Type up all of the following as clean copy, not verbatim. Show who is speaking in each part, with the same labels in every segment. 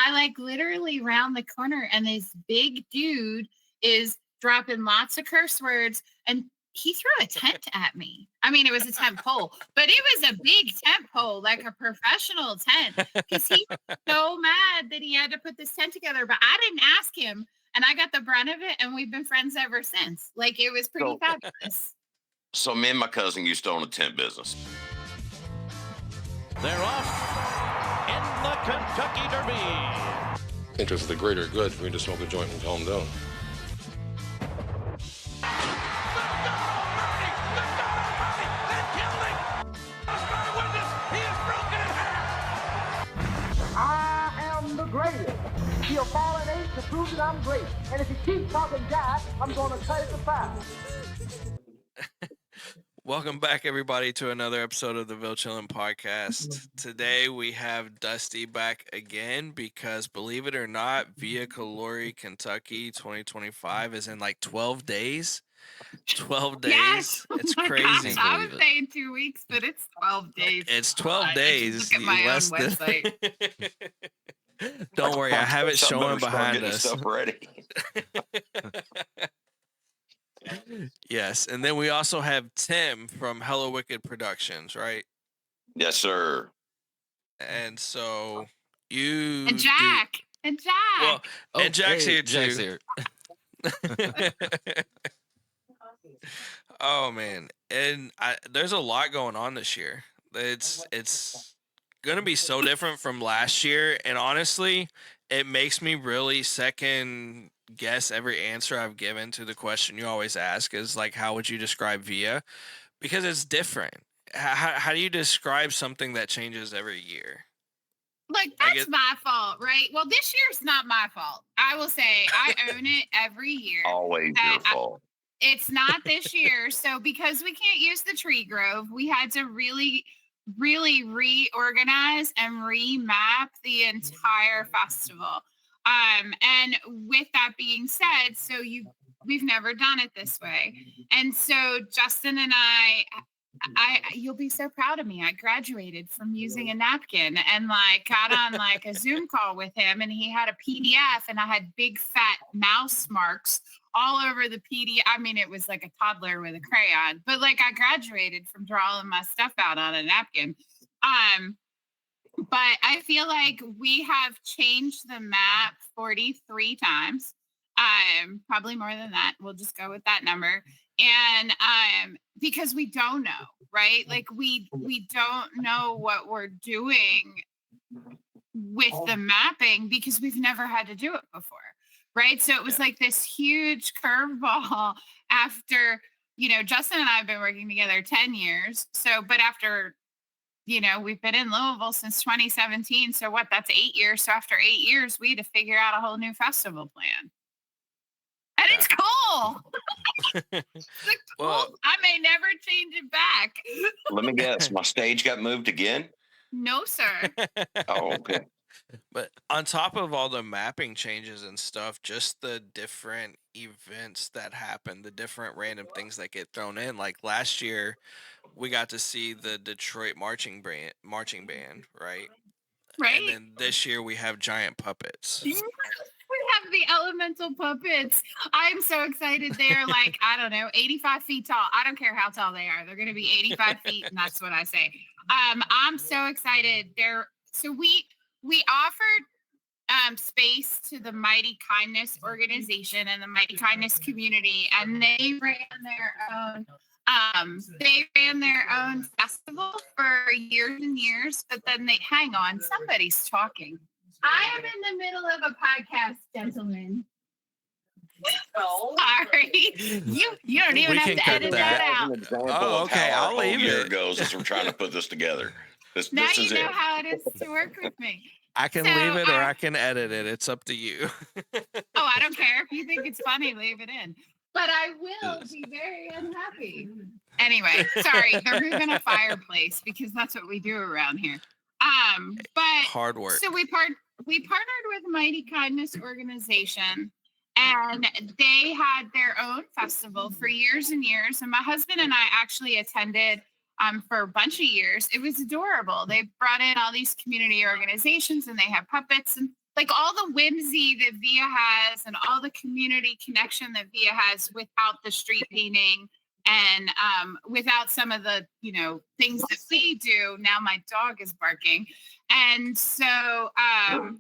Speaker 1: I like literally round the corner and this big dude is dropping lots of curse words and he threw a tent at me. I mean, it was a tent pole, but it was a big tent pole, like a professional tent, because he was so mad that he had to put this tent together. But I didn't ask him, and I got the brunt of it, and we've been friends ever since. Like, it was pretty fabulous.
Speaker 2: So me and my cousin used to own a tent business.
Speaker 3: They're off in the Kentucky Derby.
Speaker 4: Interest of the greater good for me to smoke a joint and calm down.
Speaker 5: I am the greatest. He'll fall an eight to prove that I'm great. And if he keeps talking jive, I'm going to cut it to 5.
Speaker 6: Welcome back, everybody, to another episode of the Ville Chillin' Podcast. Today we have Dusty back again because, believe it or not, Via Colori Kentucky 2025 is in like 12 days. 12 days.
Speaker 1: Yes.
Speaker 6: It's
Speaker 1: Oh my
Speaker 6: crazy.
Speaker 1: gosh, I was saying 2 weeks, but it's 12 days.
Speaker 6: It's 12 days.
Speaker 1: Look at my own
Speaker 6: less than...
Speaker 1: website.
Speaker 6: Don't worry, I have it showing behind us.
Speaker 2: Stuff ready.
Speaker 6: Yes, and then we also have Tim from Hellawicked Productions, right?
Speaker 2: Yes, sir.
Speaker 6: And so you
Speaker 1: And Jack. And Jack.
Speaker 6: Well, and Jack's here too.
Speaker 7: Jack's here.
Speaker 6: Oh man, and there's a lot going on this year. It's gonna be so different from last year, and honestly, it makes me really second guess every answer I've given to the question you always ask is like, how would you describe Via? Because it's different. How do you describe something that changes every year?
Speaker 1: Look, that's my fault, right? Well, this year's not my fault. I will say I own it every year.
Speaker 2: Always your fault.
Speaker 1: It's not this year. So because we can't use the tree grove, we had to really reorganize and remap the entire festival. And with that being said, we've never done it this way. And so Justin and I you'll be so proud of me. I graduated from using a napkin and like got on like a Zoom call with him, and he had a PDF and I had big fat mouse marks all over the PDF. I mean, it was like a toddler with a crayon, but like I graduated from drawing my stuff out on a napkin. But I feel like we have changed the map 43 times. Probably more than that. We'll just go with that number. And because we don't know, right? Like we don't know what we're doing with the mapping because we've never had to do it before, right? So it was like this huge curveball after, Justin and I have been working together 10 years. So, but after, we've been in Louisville since 2017. So what, that's 8 years. So after 8 years, we had to figure out a whole new festival plan. And it's cool.
Speaker 6: Well,
Speaker 1: I may never change it back.
Speaker 2: Let me guess. My stage got moved again?
Speaker 1: No, sir.
Speaker 2: Oh, okay.
Speaker 6: But on top of all the mapping changes and stuff, just the different events that happen, the different random things that get thrown in. Like last year, we got to see the Detroit marching band, right?
Speaker 1: Right.
Speaker 6: And then this year we have giant puppets.
Speaker 1: We have the elemental puppets. I'm so excited. They're like, I don't know, 85 feet tall. I don't care how tall they are. They're going to be 85 feet, and that's what I say. I'm so excited. So we offered space to the Mighty Kindness organization and the Mighty Kindness community, and they ran their own festival for years and years. But then hang on, somebody's talking. I am in the middle of a podcast, gentlemen. Sorry. You don't even have to edit that out.
Speaker 6: Oh, okay. I'll leave
Speaker 2: it.
Speaker 6: it.
Speaker 2: Goes as we're trying to put this together.
Speaker 1: Now
Speaker 2: this
Speaker 1: you
Speaker 2: is
Speaker 1: know
Speaker 2: it.
Speaker 1: how it is to work with me.
Speaker 6: I can leave it or I can edit it. It's up to you.
Speaker 1: Oh, I don't care. If you think it's funny, leave it in. But I will be very unhappy. Anyway, sorry. They're moving a fireplace because that's what we do around here. But
Speaker 6: hard work.
Speaker 1: So we partnered with Mighty Kindness organization, and they had their own festival for years and years. And my husband and I actually attended for a bunch of years. It was adorable. They brought in all these community organizations and they had puppets and like all the whimsy that Via has and all the community connection that Via has without the street painting and without some of the, things that we do. Now my dog is barking. And so I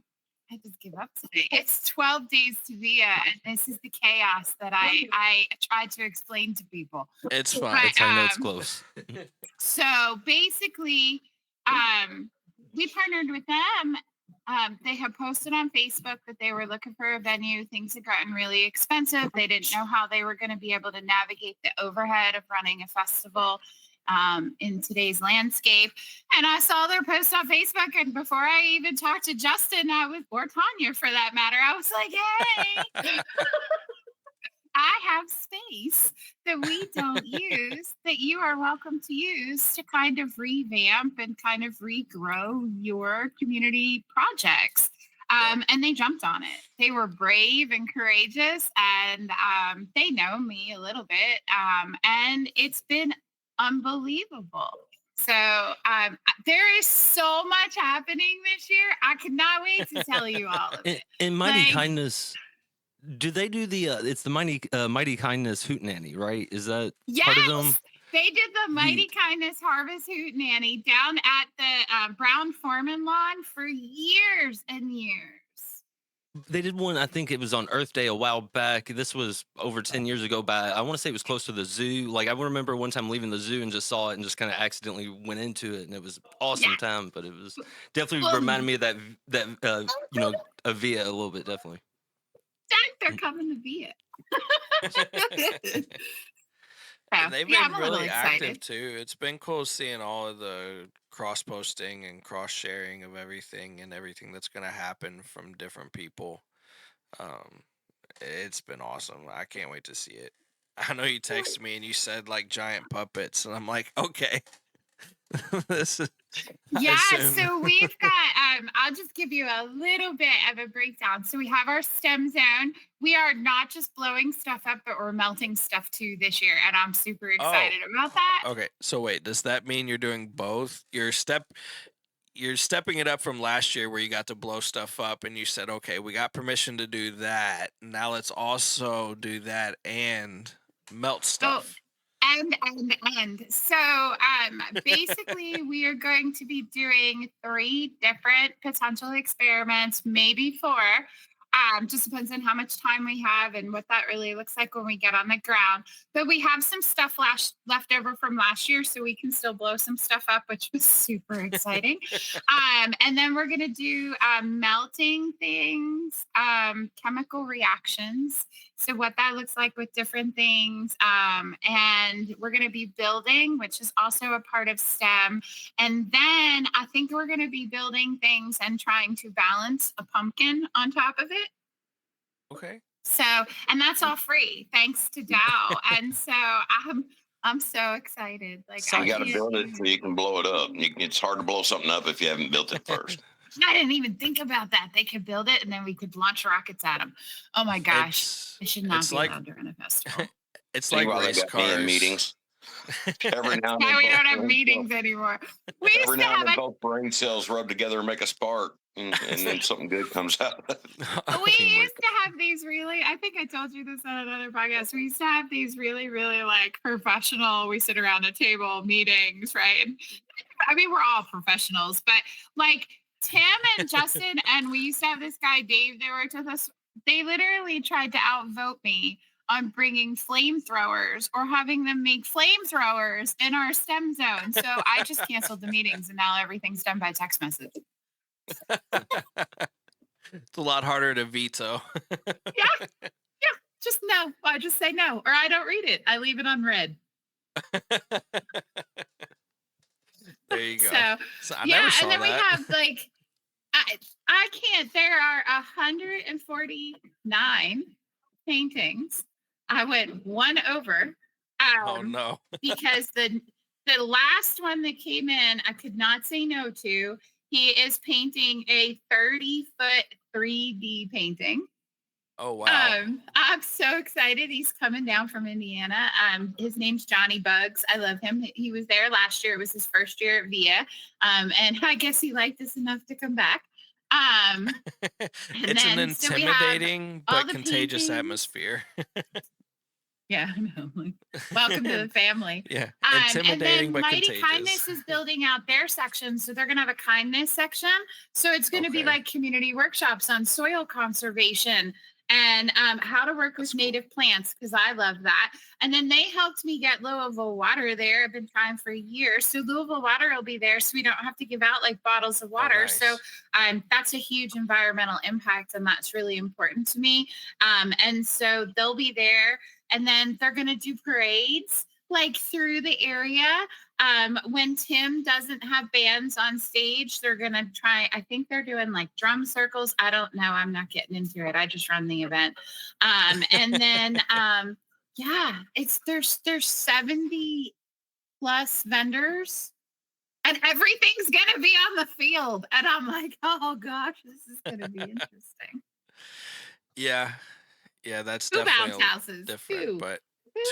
Speaker 1: just give up today. It's 12 days to Via, and this is the chaos that I try to explain to people.
Speaker 6: It's fine.
Speaker 1: But,
Speaker 7: I know it's close.
Speaker 1: So basically, we partnered with them. They had posted on Facebook that they were looking for a venue. Things had gotten really expensive. They didn't know how they were going to be able to navigate the overhead of running a festival in today's landscape. And I saw their post on Facebook. And before I even talked to Justin, or Tanya for that matter, I was like, hey, I have space that we don't use that you are welcome to use to kind of revamp and kind of regrow your community projects. And they jumped on it. They were brave and courageous, and they know me a little bit. And it's been unbelievable. So there is so much happening this year. I cannot wait to tell you all of it.
Speaker 7: In Mighty
Speaker 1: Like-
Speaker 7: Kindness, do they do the? It's the Mighty Kindness Hootenanny, right? Is that part of them?
Speaker 1: Yes, they did the Mighty Kindness Harvest Hootenanny down at the Brown Foreman lawn for years and years.
Speaker 7: They did one. I think it was on Earth Day a while back. This was over 10 years ago. I want to say it was close to the zoo. Like I remember one time leaving the zoo and just saw it and just kind of accidentally went into it, and it was an awesome time. But it was definitely reminded me of that a Via a little bit, definitely.
Speaker 1: They're coming to Via.
Speaker 6: And they've been
Speaker 1: I'm a little
Speaker 6: really active
Speaker 1: excited.
Speaker 6: too. It's been cool seeing all of the cross posting and cross sharing of everything and everything that's going to happen from different people. It's been awesome. I can't wait to see it. I know you texted me and you said like giant puppets, and I'm like, okay. This is,
Speaker 1: Yeah,
Speaker 6: assume.
Speaker 1: so we've got, I'll just give you a little bit of a breakdown. So we have our STEM zone. We are not just blowing stuff up, but we're melting stuff too this year. And I'm super excited about that.
Speaker 6: Okay, so wait, does that mean you're doing both? You're stepping it up from last year where you got to blow stuff up and you said, okay, we got permission to do that. Now let's also do that and melt stuff.
Speaker 1: And so basically we are going to be doing 3 different potential experiments, maybe 4. Just depends on how much time we have and what that really looks like when we get on the ground. But we have some stuff left over from last year, so we can still blow some stuff up, which was super exciting. And then we're going to do melting things, chemical reactions. So what that looks like with different things. And we're going to be building, which is also a part of STEM. And then I think we're going to be building things and trying to balance a pumpkin on top of it.
Speaker 6: Okay.
Speaker 1: So, and that's all free thanks to Dow. And so I'm so excited. Like
Speaker 2: So you got to build it so you can blow it up. It's hard to blow something up if you haven't built it first.
Speaker 1: I didn't even think about that. They could build it and then we could launch rockets at them. Oh my gosh. I should not
Speaker 6: it's
Speaker 1: be
Speaker 6: like-
Speaker 1: allowed during a festival.
Speaker 6: It's like
Speaker 2: Meanwhile, they
Speaker 6: race
Speaker 2: got me in
Speaker 6: cars.
Speaker 2: meetings. Every now and
Speaker 1: Yeah,
Speaker 2: then,
Speaker 1: we don't
Speaker 2: both
Speaker 1: have
Speaker 2: brain
Speaker 1: meetings
Speaker 2: cells-
Speaker 1: anymore. We used
Speaker 2: Every
Speaker 1: to
Speaker 2: now and
Speaker 1: have
Speaker 2: then,
Speaker 1: a
Speaker 2: both brain cells rub together and make a spark, and then something good comes out.
Speaker 1: we
Speaker 6: Teamwork.
Speaker 1: used to have these really, I think I told you this on another podcast. We used to have these really, really like professional, we sit around a table meetings, right? I mean, we're all professionals, but like Tim and Justin, and we used to have this guy, Dave, they worked with us. They literally tried to outvote me on bringing flamethrowers or having them make flamethrowers in our STEM zone. So I just canceled the meetings and now everything's done by text message.
Speaker 6: It's a lot harder to veto.
Speaker 1: Yeah. Just no. I just say no, or I don't read it. I leave it unread.
Speaker 6: There you go.
Speaker 1: So
Speaker 6: So I
Speaker 1: yeah,
Speaker 6: never saw
Speaker 1: and then
Speaker 6: that.
Speaker 1: we have like I can't. There are 149 paintings. I went one over.
Speaker 6: Oh no.
Speaker 1: Because the last one that came in, I could not say no to. He is painting a 30-foot 3D painting.
Speaker 6: Oh wow.
Speaker 1: I'm so excited. He's coming down from Indiana. His name's Johnny Bugs. I love him. He was there last year. It was his first year at Via. And I guess he liked us enough to come back. Um, and
Speaker 6: It's an
Speaker 1: then so we have
Speaker 6: intimidating
Speaker 1: all
Speaker 6: but
Speaker 1: the
Speaker 6: contagious
Speaker 1: paintings.
Speaker 6: atmosphere.
Speaker 1: Yeah, I know. Like, welcome to the family.
Speaker 6: Yeah,
Speaker 1: And
Speaker 6: intimidating
Speaker 1: then
Speaker 6: but
Speaker 1: Mighty
Speaker 6: contagious.
Speaker 1: Kindness is building out their section. So they're going to have a kindness section. So it's going to be
Speaker 6: Okay.
Speaker 1: like community workshops on soil conservation and how to work with
Speaker 6: That's cool.
Speaker 1: native plants, because I love that. And then they helped me get Louisville water there. I've been trying for years. So Louisville water will be there. So we don't have to give out like bottles of water.
Speaker 6: nice.
Speaker 1: So that's a huge environmental impact. And that's really important to me. And so they'll be there. And then they're going to do parades like through the area. When Tim doesn't have bands on stage, they're going to try, I think they're doing like drum circles. I don't know. I'm not getting into it. I just run the event. And then, yeah, there's 70 plus vendors and everything's going to be on the field. And I'm like, oh gosh, this is going to be interesting.
Speaker 6: Yeah. Yeah, that's
Speaker 1: Two
Speaker 6: definitely
Speaker 1: bounce houses.
Speaker 6: different,
Speaker 1: Two.
Speaker 6: but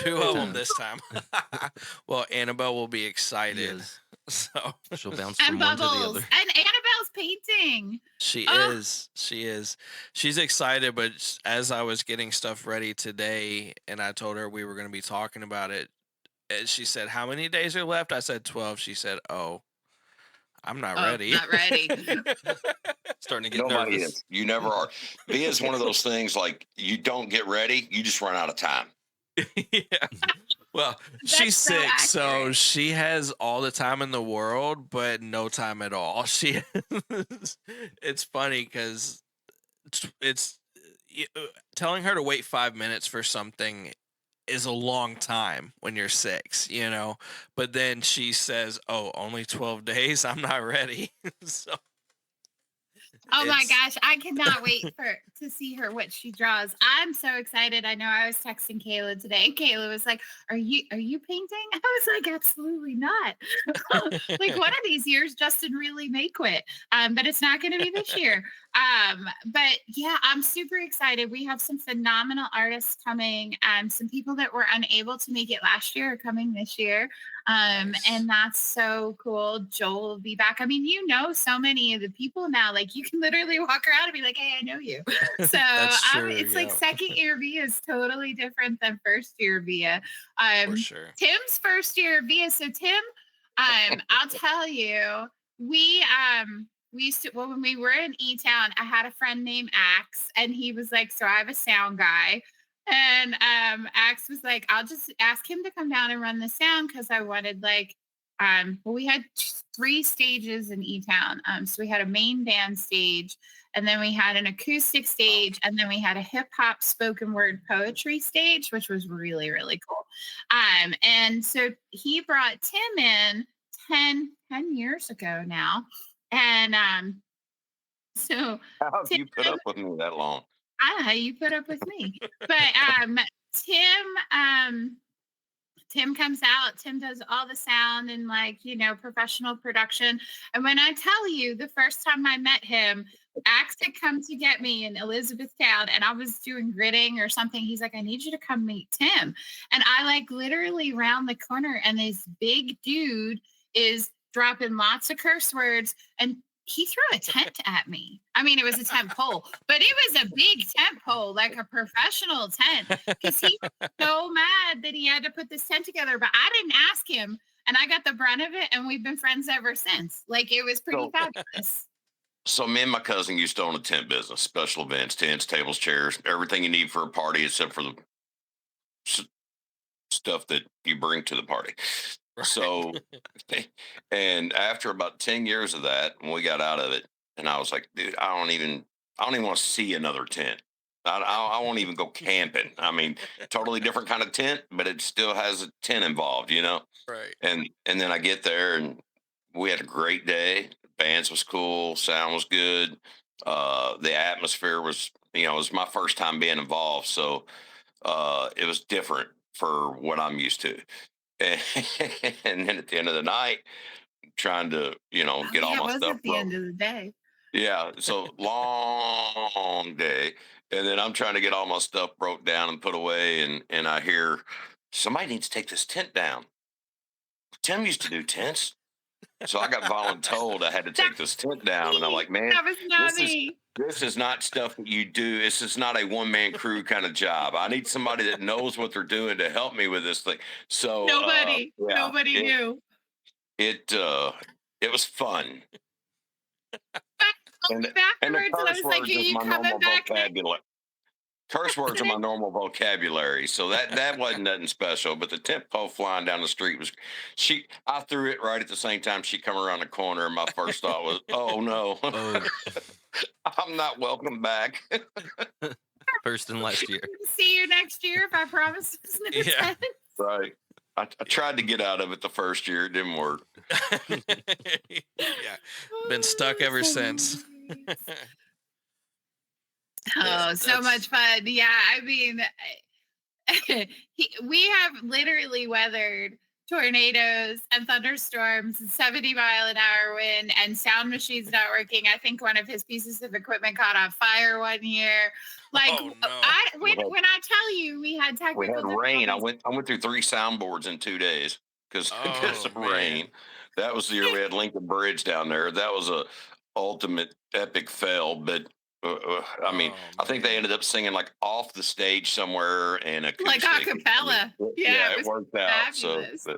Speaker 1: Two.
Speaker 6: 2 of them this time. Well, Annabelle will be excited.
Speaker 7: Yes.
Speaker 6: So
Speaker 7: She'll bounce
Speaker 1: And
Speaker 7: from one to the
Speaker 1: Bubbles.
Speaker 7: other.
Speaker 1: And Annabelle's painting.
Speaker 6: she
Speaker 1: Oh.
Speaker 6: is. She is. She's excited, but as I was getting stuff ready today and I told her we were going to be talking about it, and she said, "How many days are left?" I said 12. She said, "Oh, I'm not ready."
Speaker 1: Not ready.
Speaker 7: Starting to get
Speaker 2: Nobody
Speaker 7: nervous.
Speaker 2: is. You never are. Via is one of those things like you don't get ready, you just run out of time.
Speaker 6: Yeah. Well,
Speaker 1: That's
Speaker 6: she's
Speaker 1: so
Speaker 6: sick, so
Speaker 1: accurate.
Speaker 6: she has all the time in the world, but no time at all. She, it's funny because it's telling her to wait 5 minutes for something is a long time when you're 6, But then she says, "Oh, only 12 days. I'm not ready." So
Speaker 1: Oh my
Speaker 6: it's-
Speaker 1: gosh, I cannot wait to see her what she draws. I'm so excited. I know I was texting Kayla today. Kayla was like, Are you painting? I was like, absolutely not. Like one of these years, Justin really may quit. But it's not gonna be this year. But yeah, I'm super excited. We have some phenomenal artists coming, some people that were unable to make it last year are coming this year.
Speaker 6: Nice.
Speaker 1: And that's so cool. Joel will be back. I mean, so many of the people now, like you can literally walk around and be like, hey, I know you. So
Speaker 6: That's true,
Speaker 1: it's like
Speaker 6: yeah.
Speaker 1: second year Via is totally different than first year Via.
Speaker 6: for sure.
Speaker 1: Tim's first year Via. So Tim, I'll tell you, we used to, well, when we were in E-Town, I had a friend named Axe, and he was like, so I have a sound guy. And Axe was like, I'll just ask him to come down and run the sound because I wanted like, well, we had 3 stages in E-Town. So we had a main band stage, and then we had an acoustic stage, and then we had a hip hop spoken word poetry stage, which was really, really cool. And so he brought Tim in 10 years ago now. And so
Speaker 2: How have you put up with me that long?
Speaker 1: I don't know how you put up with me. But Tim comes out, Tim does all the sound and like, professional production. And when I tell you the first time I met him, Axe had come to get me in Elizabethtown and I was doing gridding or something. He's like, I need you to come meet Tim. And I like literally round the corner and this big dude is dropping lots of curse words and he threw a tent at me. I mean, it was a tent pole, but it was a big tent pole, like a professional tent, because he was so mad that he had to put this tent together. But I didn't ask him, and I got the brunt of it, and we've been friends ever since. Like, it was pretty fabulous.
Speaker 2: So me and my cousin used to own a tent business, special events, tents, tables, chairs, everything you need for a party except for the stuff that you bring to the party. So, and after about 10 years of that, when we got out of it, and I was like, dude, I don't even want to see another tent. I won't even go camping. I mean, totally different kind of tent, but it still has a tent involved,
Speaker 6: Right.
Speaker 2: And then I get there and we had a great day. Bands was cool, sound was good. The atmosphere was, it was my first time being involved, so it was different for what I'm used to. And then at the end of the night, trying to, get all
Speaker 1: Yeah,
Speaker 2: my
Speaker 1: it was
Speaker 2: stuff
Speaker 1: at the end of the day.
Speaker 2: Yeah, so long day. And then I'm trying to get all my stuff broke down and put away, and I hear somebody needs to take this tent down. Tim used to do tents. So I got voluntold I had to take this tent down, and I'm like, man,
Speaker 1: That was not
Speaker 2: this is
Speaker 1: me.
Speaker 2: this is not stuff that you do. This is not a one man crew kind of job. I need somebody that knows what they're doing to help me with this thing. So yeah,
Speaker 1: Nobody knew.
Speaker 2: it uh, it was fun,
Speaker 1: I
Speaker 2: and
Speaker 1: looked
Speaker 2: and the
Speaker 1: afterwards and I
Speaker 2: curse
Speaker 1: was like,
Speaker 2: words
Speaker 1: "Are
Speaker 2: is
Speaker 1: you
Speaker 2: my
Speaker 1: coming
Speaker 2: normal
Speaker 1: back next?"
Speaker 2: vocabulary. Curse words are my normal vocabulary, so that wasn't nothing special. But the tent pole flying down the street was, I threw it right at the same time she come around the corner, and my first thought was, "Oh no,
Speaker 7: Oh,
Speaker 2: I'm not welcome back."
Speaker 7: first and last year.
Speaker 1: See you next year if I promise there's no
Speaker 6: Yeah.
Speaker 1: tent.
Speaker 2: Right. I tried to get out of it the first year. It didn't work.
Speaker 6: Yeah. Been stuck ever since.
Speaker 1: Oh, so much fun. Yeah, I mean, we have literally weathered tornadoes and thunderstorms and 70-mile-an-hour wind and sound machines not working. I think one of his pieces of equipment caught on fire one year. Like,
Speaker 6: Oh, no.
Speaker 1: when I tell you we had
Speaker 2: We
Speaker 1: technical
Speaker 2: had rain. I
Speaker 1: difficulties.
Speaker 2: went through 3 soundboards in 2 days because
Speaker 6: Oh,
Speaker 2: of
Speaker 6: man.
Speaker 2: rain. That was the year we had Lincoln Bridge down there. That was a ultimate epic fail. But I mean,
Speaker 6: Oh,
Speaker 2: I think they
Speaker 6: man.
Speaker 2: ended up singing like off the stage somewhere and
Speaker 1: Like
Speaker 2: acoustic.
Speaker 1: a cappella.
Speaker 2: Yeah,
Speaker 1: it
Speaker 2: it
Speaker 1: was
Speaker 2: worked out. So
Speaker 1: fabulous.
Speaker 2: but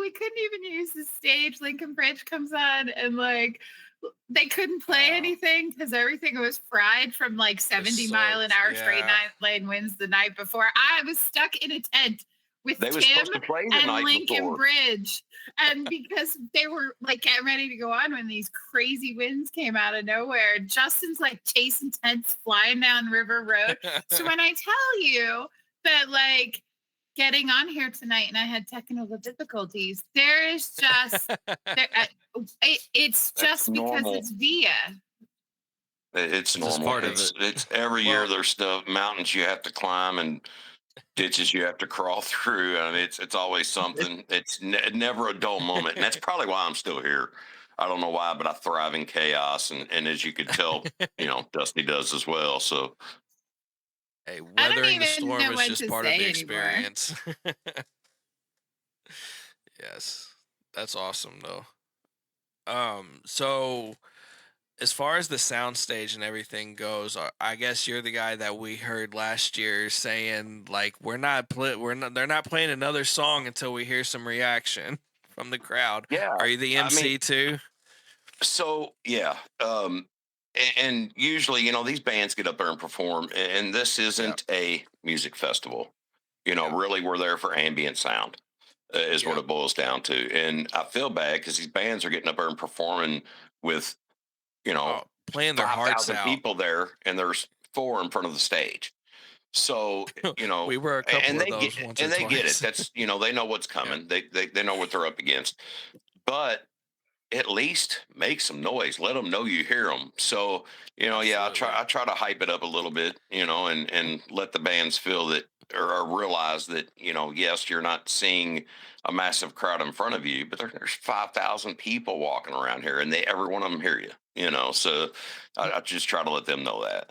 Speaker 1: We couldn't even use the stage. Lincoln Bridge comes on and like they couldn't play
Speaker 6: Wow.
Speaker 1: anything because everything was fried from like 70-mile-an-hour straight lane winds the night before. I was stuck in a tent with
Speaker 2: they were
Speaker 1: Tim
Speaker 2: supposed to play the
Speaker 1: and
Speaker 2: night
Speaker 1: Lincoln
Speaker 2: before.
Speaker 1: Bridge. And because they were like getting ready to go on when these crazy winds came out of nowhere, Justin's like chasing tents flying down River Road. So when I tell you that like getting on here tonight and I had technical difficulties, there is just it's
Speaker 2: That's
Speaker 1: just because
Speaker 2: normal.
Speaker 1: it's Via.
Speaker 2: It's
Speaker 7: Just
Speaker 2: normal.
Speaker 7: part of
Speaker 2: It's every year there's stuff, mountains you have to climb and ditches you have to crawl through. I mean, it's always something. It's never a dull moment, and that's probably why I'm still here. I don't know why, but I thrive in chaos, and as you could tell, Dusty does as well. So
Speaker 6: Hey,
Speaker 1: I don't
Speaker 6: weathering the
Speaker 1: even
Speaker 6: storm
Speaker 1: know
Speaker 6: is
Speaker 1: what
Speaker 6: just
Speaker 1: to
Speaker 6: part of
Speaker 1: say
Speaker 6: the
Speaker 1: anymore.
Speaker 6: experience. Yes, that's awesome though. So as far as the soundstage and everything goes, I guess you're the guy that we heard last year saying like they're not playing another song until we hear some reaction from the crowd.
Speaker 2: yeah,
Speaker 6: Are you the
Speaker 2: I
Speaker 6: MC
Speaker 2: mean,
Speaker 6: too?
Speaker 2: so yeah, and usually, these bands get up there and perform, and this isn't a music festival. Really, we're there for ambient sound. Is what
Speaker 6: Yep.
Speaker 2: it boils down to. And I feel bad because these bands are getting up there and performing with,
Speaker 6: Playing their hearts
Speaker 2: 5,000
Speaker 6: out.
Speaker 2: people there, and there's 4 in front of the stage. So,
Speaker 6: We were a couple
Speaker 2: and
Speaker 6: of
Speaker 2: they
Speaker 6: those
Speaker 2: get
Speaker 6: once
Speaker 2: and
Speaker 6: or
Speaker 2: they get it.
Speaker 6: twice.
Speaker 2: That's they know what's coming. They know what they're up against. But at least make some noise. Let them know you hear them. So, I
Speaker 6: Absolutely.
Speaker 2: try to hype it up a little bit, and let the bands feel that or realize that, yes, you're not seeing a massive crowd in front of you, but there's 5,000 people walking around here, and every one of them hear you. So I just try to let them know that.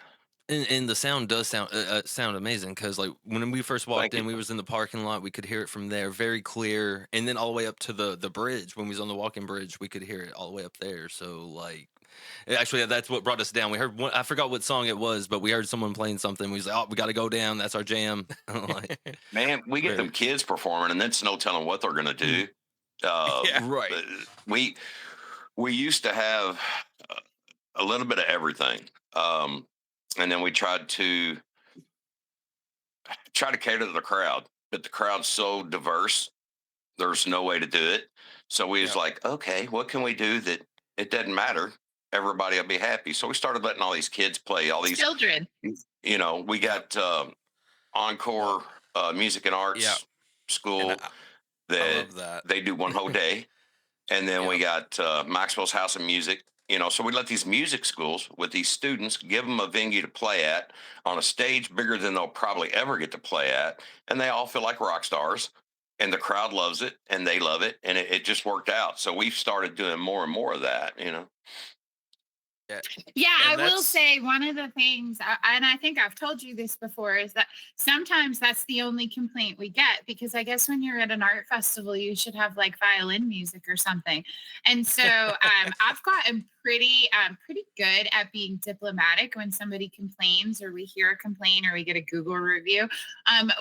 Speaker 7: And the sound does sound amazing because like when we first walked
Speaker 2: Thank
Speaker 7: in,
Speaker 2: you.
Speaker 7: we was in the parking lot. We could hear it from there, very clear, and then all the way up to the bridge. When we was on the walking bridge, we could hear it all the way up there. So like, actually, that's what brought us down. We heard one, I forgot what song it was, but we heard someone playing something. We was like, oh, we got to go down. That's our jam. Like,
Speaker 2: Man, we get
Speaker 7: very,
Speaker 2: them kids performing, and it's no telling what they're going to do. Uh,
Speaker 6: Yeah.
Speaker 7: right.
Speaker 2: we used to have a little bit of everything, and then we tried to cater to the crowd, but the crowd's so diverse, there's no way to do it. So we was
Speaker 6: Yep.
Speaker 2: like, okay, what can we do that it doesn't matter? Everybody will be happy. So we started letting all these kids play. All these,
Speaker 1: Children.
Speaker 2: we got Encore Music and Arts
Speaker 6: Yep.
Speaker 2: School
Speaker 6: And I
Speaker 2: that
Speaker 6: love that.
Speaker 2: they do one whole day. And then we got Maxwell's House of Music. So we let these music schools with these students give them a venue to play at on a stage bigger than they'll probably ever get to play at. And they all feel like rock stars. And the crowd loves it and they love it. And it just worked out. So we've started doing more and more of that.
Speaker 6: Yeah.
Speaker 1: Yeah, I
Speaker 6: And
Speaker 1: will
Speaker 6: that's
Speaker 1: say one of the things, and I think I've told you this before, is that sometimes that's the only complaint we get because I guess when you're at an art festival, you should have like violin music or something. And so I've gotten pretty good at being diplomatic when somebody complains or we hear a complaint or we get a Google review,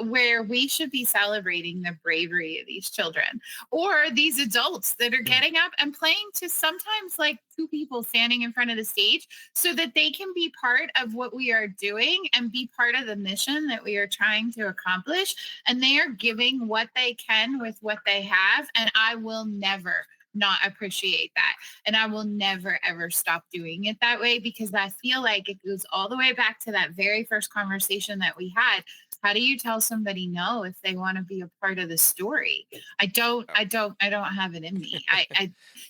Speaker 1: where we should be celebrating the bravery of these children or these adults that are getting up and playing to sometimes like two people standing in front of the stage so that they can be part of what we are doing and be part of the mission that we are trying to accomplish. And they are giving what they can with what they have. And I will never not appreciate that. And I will never, ever stop doing it that way because I feel like it goes all the way back to that very first conversation that we had. How do you tell somebody no if they want to be a part of the story? I don't have it in me.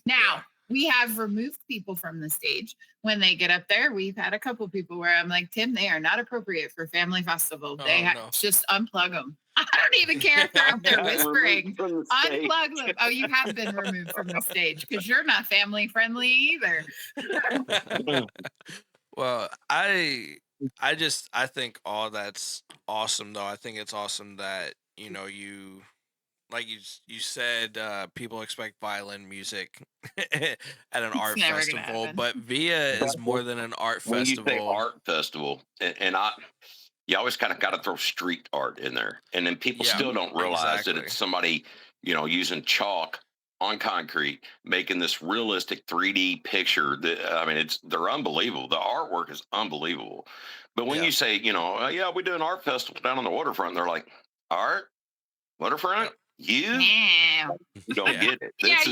Speaker 1: Now we have removed people from the stage when they get up there. We've had a couple people where I'm like, Tim, they are not appropriate for family festival. Just unplug them. I don't even care if they're up there whispering. Unplug them. Oh, you have been removed from the stage because you're not family friendly either.
Speaker 6: Well, I think all that's awesome though. I think it's awesome that you like you said people expect violin music at an art
Speaker 1: never gonna
Speaker 6: festival,
Speaker 1: happen.
Speaker 6: but Via is more than an art
Speaker 2: When you say
Speaker 6: festival.
Speaker 2: art festival, you always kind of got to throw street art in there, and then people
Speaker 6: Yeah,
Speaker 2: still don't realize that
Speaker 6: exactly.
Speaker 2: it's somebody using chalk on concrete, making this realistic 3D picture. That I mean, they're unbelievable. The artwork is unbelievable. But when
Speaker 6: Yeah.
Speaker 2: you say, yeah, we do an art festival down on the waterfront, they're like, art, waterfront, you
Speaker 1: Yeah.
Speaker 2: don't
Speaker 6: Yeah.
Speaker 2: get it.
Speaker 1: Yeah,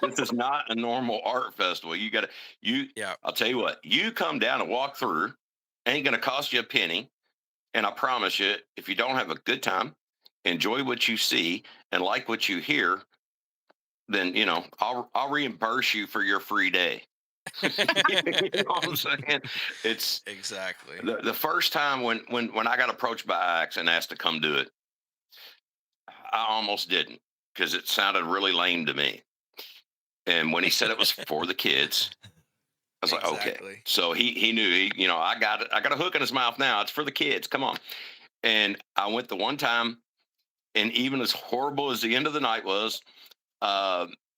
Speaker 2: This is not a normal art festival.
Speaker 6: Yeah.
Speaker 2: I'll tell you what, you come down and walk through, ain't gonna cost you a penny. And I promise you, if you don't have a good time, enjoy what you see and like what you hear, then I'll reimburse you for your free day. You know what I'm saying? It's
Speaker 6: Exactly.
Speaker 2: the first time when I got approached by Axe and asked to come do it, I almost didn't because it sounded really lame to me. And when he said it was for the kids, I was like, okay.
Speaker 6: Exactly.
Speaker 2: So he knew, I got it. I got a hook in his mouth now. It's for the kids. Come on. And I went the one time, and even as horrible as the end of the night was,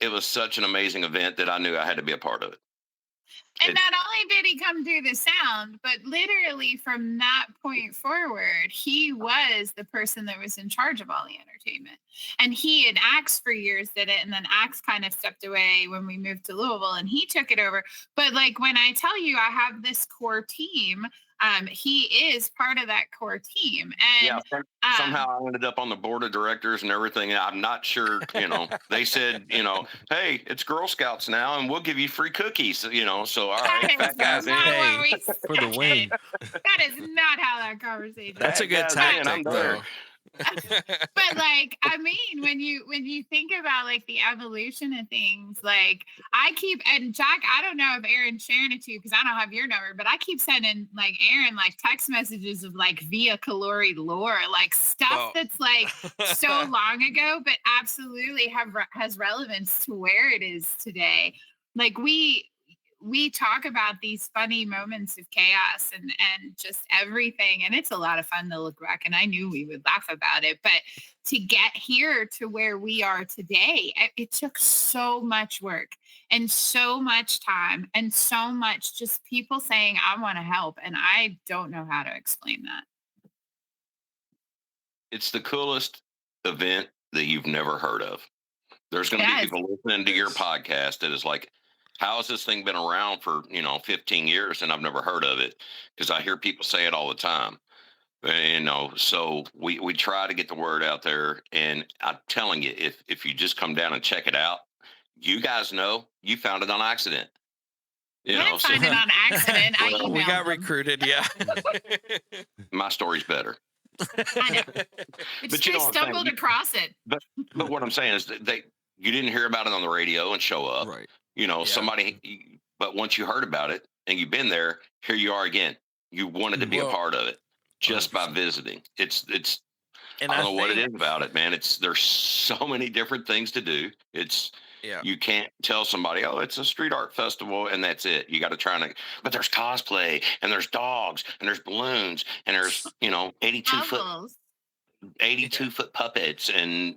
Speaker 2: it was such an amazing event that I knew I had to be a part of it.
Speaker 1: And not only did he come do the sound, but literally from that point forward, he was the person that was in charge of all the entertainment. And he and Axe for years did it. And then Axe kind of stepped away when we moved to Louisville and he took it over. But like when I tell you I have this core team, he is part of that core team. And
Speaker 2: somehow I ended up on the board of directors and everything. I'm not sure, they said, hey, it's Girl Scouts now and we'll give you free cookies, so all right, fat guys in.
Speaker 7: For the win.
Speaker 1: That is not how that conversation.
Speaker 6: That's a good tactic though.
Speaker 1: But like, I mean, when you think about like the evolution of things, like and Jack, I don't know if Aaron's sharing it to you because I don't have your number, but I keep sending like Aaron like text messages of like Via Colori lore, like stuff that's like so long ago, but absolutely has relevance to where it is today. Like we talk about these funny moments of chaos and just everything, and it's a lot of fun to look back, and I knew we would laugh about it, but to get here to where we are today, it took so much work and so much time and so much just people saying I want to help, and I don't know how to explain that.
Speaker 2: It's the coolest event that you've never heard of. There's going to be people listening to your podcast that is like, how has this thing been around for 15 years and I've never heard of it? Because I hear people say it all the time. So we try to get the word out there, and I'm telling you, if you just come down and check it out, you guys know you found it on accident.
Speaker 1: I didn't find it on accident. I emailed
Speaker 6: we got
Speaker 1: them.
Speaker 6: recruited. Yeah.
Speaker 2: My story's better.
Speaker 1: I know. But they stumbled across it.
Speaker 2: But what I'm saying is that you didn't hear about it on the radio and show up.
Speaker 7: Right.
Speaker 2: Somebody, but once you heard about it and you've been there, here you are again. You wanted to be a part of it just 100%. By visiting. It's
Speaker 6: and
Speaker 2: I don't know what it is about it, man. There's so many different things to do.
Speaker 6: Yeah.
Speaker 2: You can't tell somebody, oh, it's a street art festival and that's it. You got to try and, but there's cosplay and there's dogs and there's balloons and there's, 82 foot
Speaker 1: Levels.
Speaker 2: 82 foot puppets and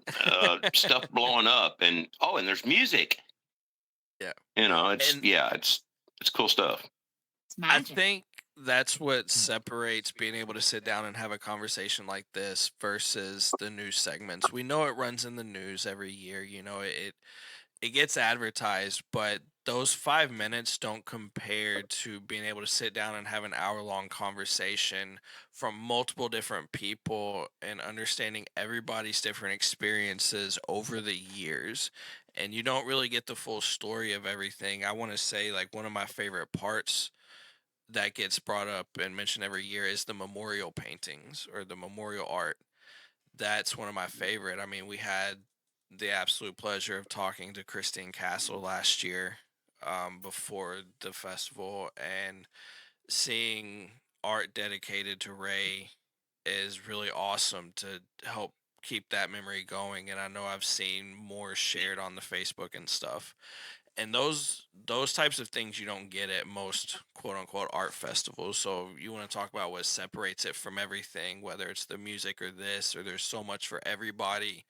Speaker 2: stuff blowing up and there's music.
Speaker 6: Yeah.
Speaker 2: It's
Speaker 6: And
Speaker 2: it's cool stuff.
Speaker 1: It's
Speaker 6: I
Speaker 1: magic.
Speaker 6: think that's what separates being able to sit down and have a conversation like this versus the news segments. We know it runs in the news every year. It gets advertised, but those 5 minutes don't compare to being able to sit down and have an hour-long conversation from multiple different people and understanding everybody's different experiences over the years. And you don't really get the full story of everything. I want to say, like, one of my favorite parts that gets brought up and mentioned every year is the memorial paintings or the memorial art. That's one of my favorite. I mean, we had the absolute pleasure of talking to Christine Castle last year, before the festival, and seeing art dedicated to Ray is really awesome to help keep that memory going. And I know I've seen more shared on the Facebook and stuff. And those types of things you don't get at most quote unquote art festivals. So you want to talk about what separates it from everything, whether it's the music or this, or there's so much for everybody.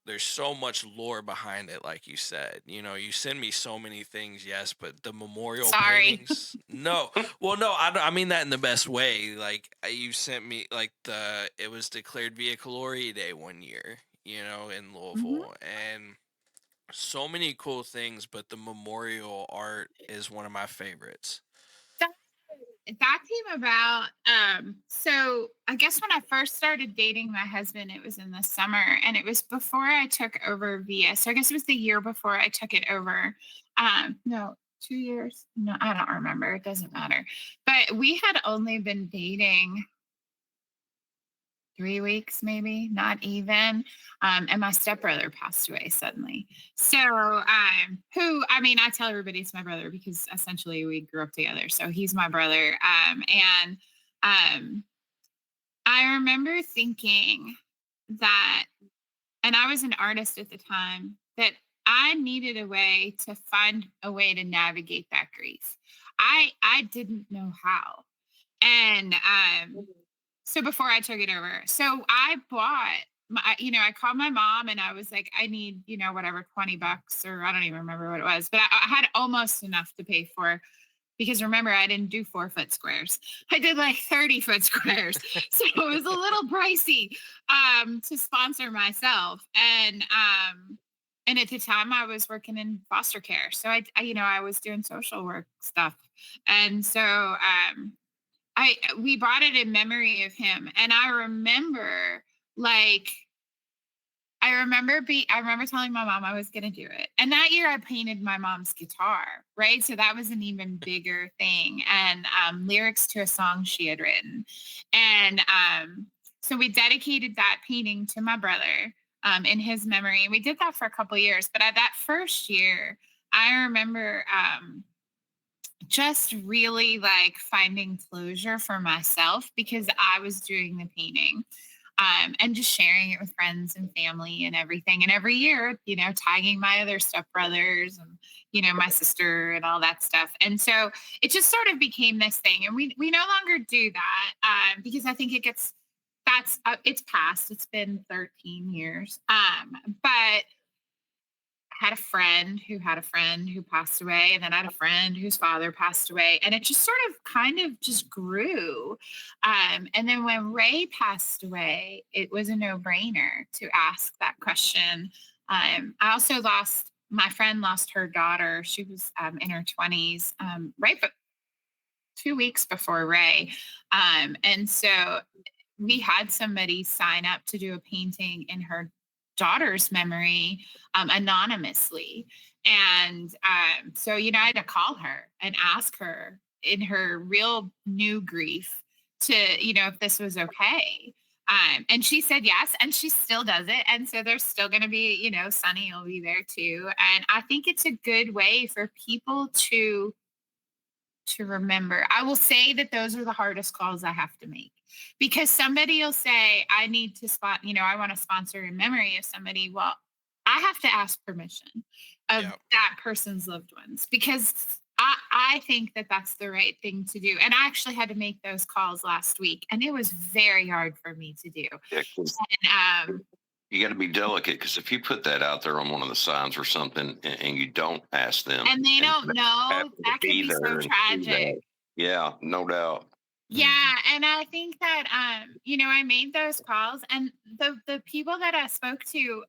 Speaker 6: There's so much lore behind it, like you said. You send me so many things, yes, but the memorial
Speaker 1: Sorry.
Speaker 6: paintings, no. Well, no, I mean that in the best way. Like, you sent me, like, it was declared Via Colori Day one year, in Louisville, and so many cool things, but the memorial art is one of my favorites.
Speaker 1: That came about. So I guess when I first started dating my husband, it was in the summer, and it was before I took over Via. So I guess it was the year before I took it over. No, 2 years. No, I don't remember. It doesn't matter. But we had only been dating 3 weeks, maybe, not even. And my stepbrother passed away suddenly. So, I tell everybody it's my brother because essentially we grew up together. So he's my brother. And I remember thinking that, and I was an artist at the time, that I needed a way to find a way to navigate that grief. I didn't know how. And so before I took it over, so I bought I called my mom and I was like, I need, whatever, $20, or I don't even remember what it was, but I had almost enough to pay for, because remember, I didn't do 4-foot squares. I did like 30-foot squares. So it was a little pricey to sponsor myself. And at the time I was working in foster care. So I was doing social work stuff. And so we bought it in memory of him. And I remember, like, I remember telling my mom I was going to do it. And that year I painted my mom's guitar, right? So that was an even bigger thing. And lyrics to a song she had written. And so we dedicated that painting to my brother in his memory. And we did that for a couple years. But at that first year, I remember just really like finding closure for myself, because I was doing the painting. And just sharing it with friends and family and everything. And every year, tagging my other stepbrothers and, my sister and all that stuff. And so it just sort of became this thing. And we no longer do that because I think it's past. It's been 13 years. But I had a friend who passed away, and then I had a friend whose father passed away, and it just sort of kind of just grew. And then when Ray passed away, it was a no-brainer to ask that question. I also my friend lost her daughter. She was in her 20s, right, but 2 weeks before Ray. And so we had somebody sign up to do a painting in her daughter's memory anonymously. And so, I had to call her and ask her in her real new grief to, if this was okay. And she said yes, and she still does it. And so there's still going to be, Sunny will be there too. And I think it's a good way for people to remember. I will say that those are the hardest calls I have to make, because somebody will say, I need to I want to sponsor in memory of somebody. Well, I have to ask permission. of
Speaker 6: Yeah.
Speaker 1: that person's loved ones, because I think that that's the right thing to do. And I actually had to make those calls last week, and it was very hard for me to do.
Speaker 2: Yeah, 'cause
Speaker 1: And
Speaker 2: you got to be delicate, because if you put that out there on one of the signs or something, and you don't ask them,
Speaker 1: and they don't
Speaker 2: they
Speaker 1: know,
Speaker 2: happen to
Speaker 1: that could be
Speaker 2: there
Speaker 1: so
Speaker 2: and see
Speaker 1: tragic.
Speaker 2: that. Yeah, no doubt.
Speaker 1: Yeah, and I think that I made those calls, and the people that I spoke to,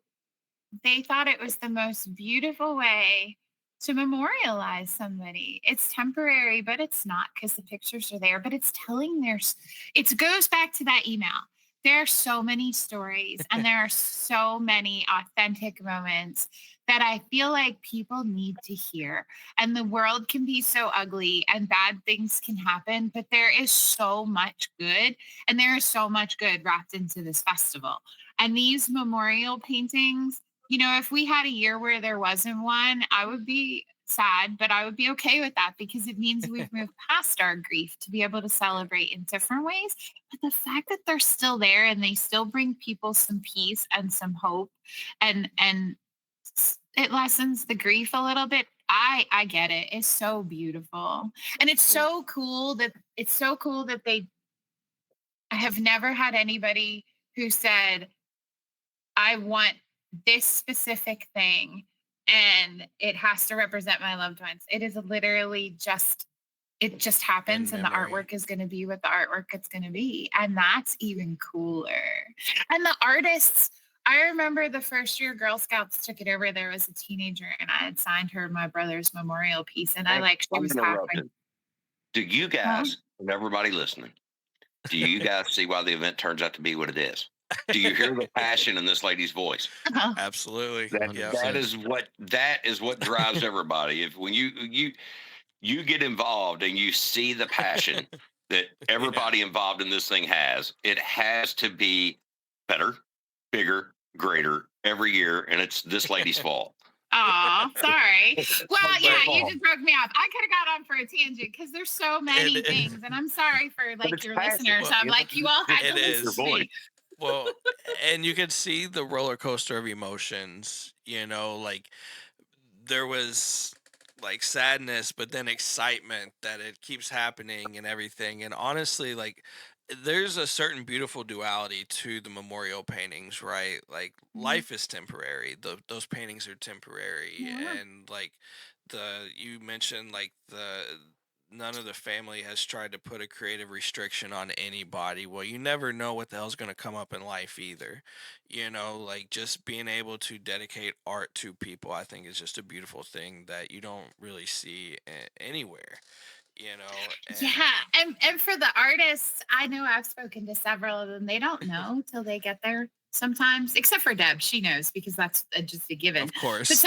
Speaker 1: they thought it was the most beautiful way to memorialize somebody. It's temporary, but it's not, because the pictures are there, but it's telling it goes back to that email. There are so many stories and there are so many authentic moments that I feel like people need to hear. And the world can be so ugly and bad things can happen, but there is so much good, and there is so much good wrapped into this festival. And these memorial paintings, if we had a year where there wasn't one, I would be sad, but I would be okay with that, because it means we've moved past our grief to be able to celebrate in different ways. But the fact that they're still there and they still bring people some peace and some hope, and it lessens the grief a little bit. I get it. It's so beautiful. And it's so cool that I have never had anybody who said, I want this specific thing and it has to represent my loved ones. It is literally it just happens, and the
Speaker 6: memory.
Speaker 1: artwork is going to be what the artwork it's going to be. And that's even cooler. And the artists, I remember the first year Girl Scouts took it over, there was a teenager and I had signed her my brother's memorial piece, and she was halfway.
Speaker 2: Uninterrupted. Do you guys, and everybody listening, do you guys see why the event turns out to be what it is? Do you hear the passion in this lady's voice?
Speaker 6: Absolutely.
Speaker 2: That is what drives everybody. If when you get involved and you see the passion that everybody involved in this thing has, it has to be better, bigger, greater every year, and it's this lady's fault.
Speaker 1: Oh, sorry. Well, yeah, you just broke me off. I could have got on for a tangent because there's so many things, and I'm sorry for
Speaker 2: it's
Speaker 1: your
Speaker 2: passion.
Speaker 1: listeners. I'm like, you all had to listen to me.
Speaker 6: Well, and you can see the roller coaster of emotions, like there was like sadness, but then excitement that it keeps happening and everything. And honestly, like there's a certain beautiful duality to the memorial paintings, right? Like life is temporary. Those paintings are temporary.
Speaker 1: Yeah.
Speaker 6: And like you mentioned like none of the family has tried to put a creative restriction on anybody. Well, you never know what the hell's going to come up in life either. Like just being able to dedicate art to people, I think is just a beautiful thing that you don't really see anywhere. And
Speaker 1: Yeah, and for the artists, I know I've spoken to several of them. They don't know till they get there sometimes, except for Deb. She knows, because that's just a given.
Speaker 6: of course.
Speaker 1: But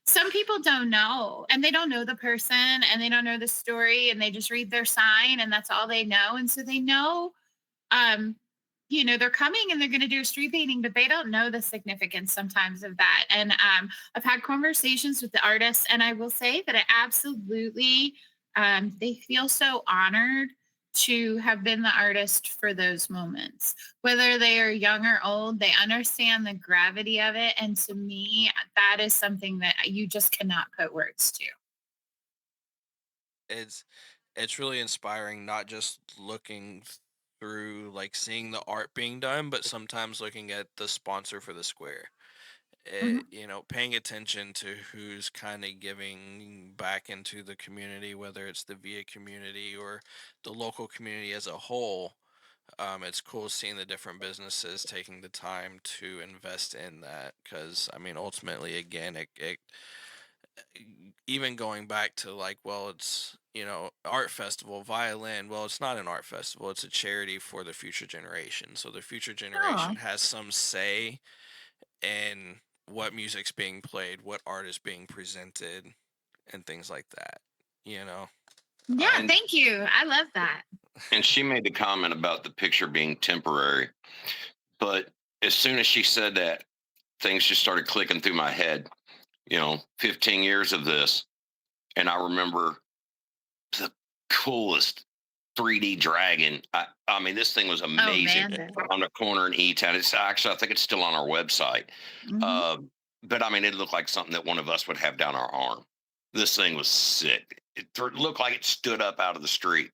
Speaker 1: some people don't know, and they don't know the person, and they don't know the story, and they just read their sign, and that's all they know. And so they know, they're coming and they're going to do a street painting, but they don't know the significance sometimes of that. And I've had conversations with the artists, and I will say that it absolutely, they feel so honored to have been the artist for those moments, whether they are young or old. They understand the gravity of it, and to me, that is something that you just cannot put words to.
Speaker 6: It's really inspiring, not just looking through like seeing the art being done, but sometimes looking at the sponsor for the square.
Speaker 1: Mhm.
Speaker 6: Paying attention to who's kind of giving back into the community, whether it's the Via community or the local community as a whole. It's cool seeing the different businesses taking the time to invest in that, because I mean, ultimately, again, it even going back to like, well, it's art festival violin. Well, it's not an art festival, it's a charity for the future generation, so the future generation has some say in what music's being played, what art is being presented, and things like that.
Speaker 1: Yeah, thank you. I love that.
Speaker 2: And she made the comment about the picture being temporary, but as soon as she said that, things just started clicking through my head. 15 years of this, and I remember the coolest 3D dragon. I mean, this thing was amazing.
Speaker 1: man.
Speaker 2: On the corner in E-Town. It's actually, I think it's still on our website.
Speaker 1: Mhm.
Speaker 2: but I mean, it looked like something that one of us would have down our arm. This thing was sick. It looked like it stood up out of the street.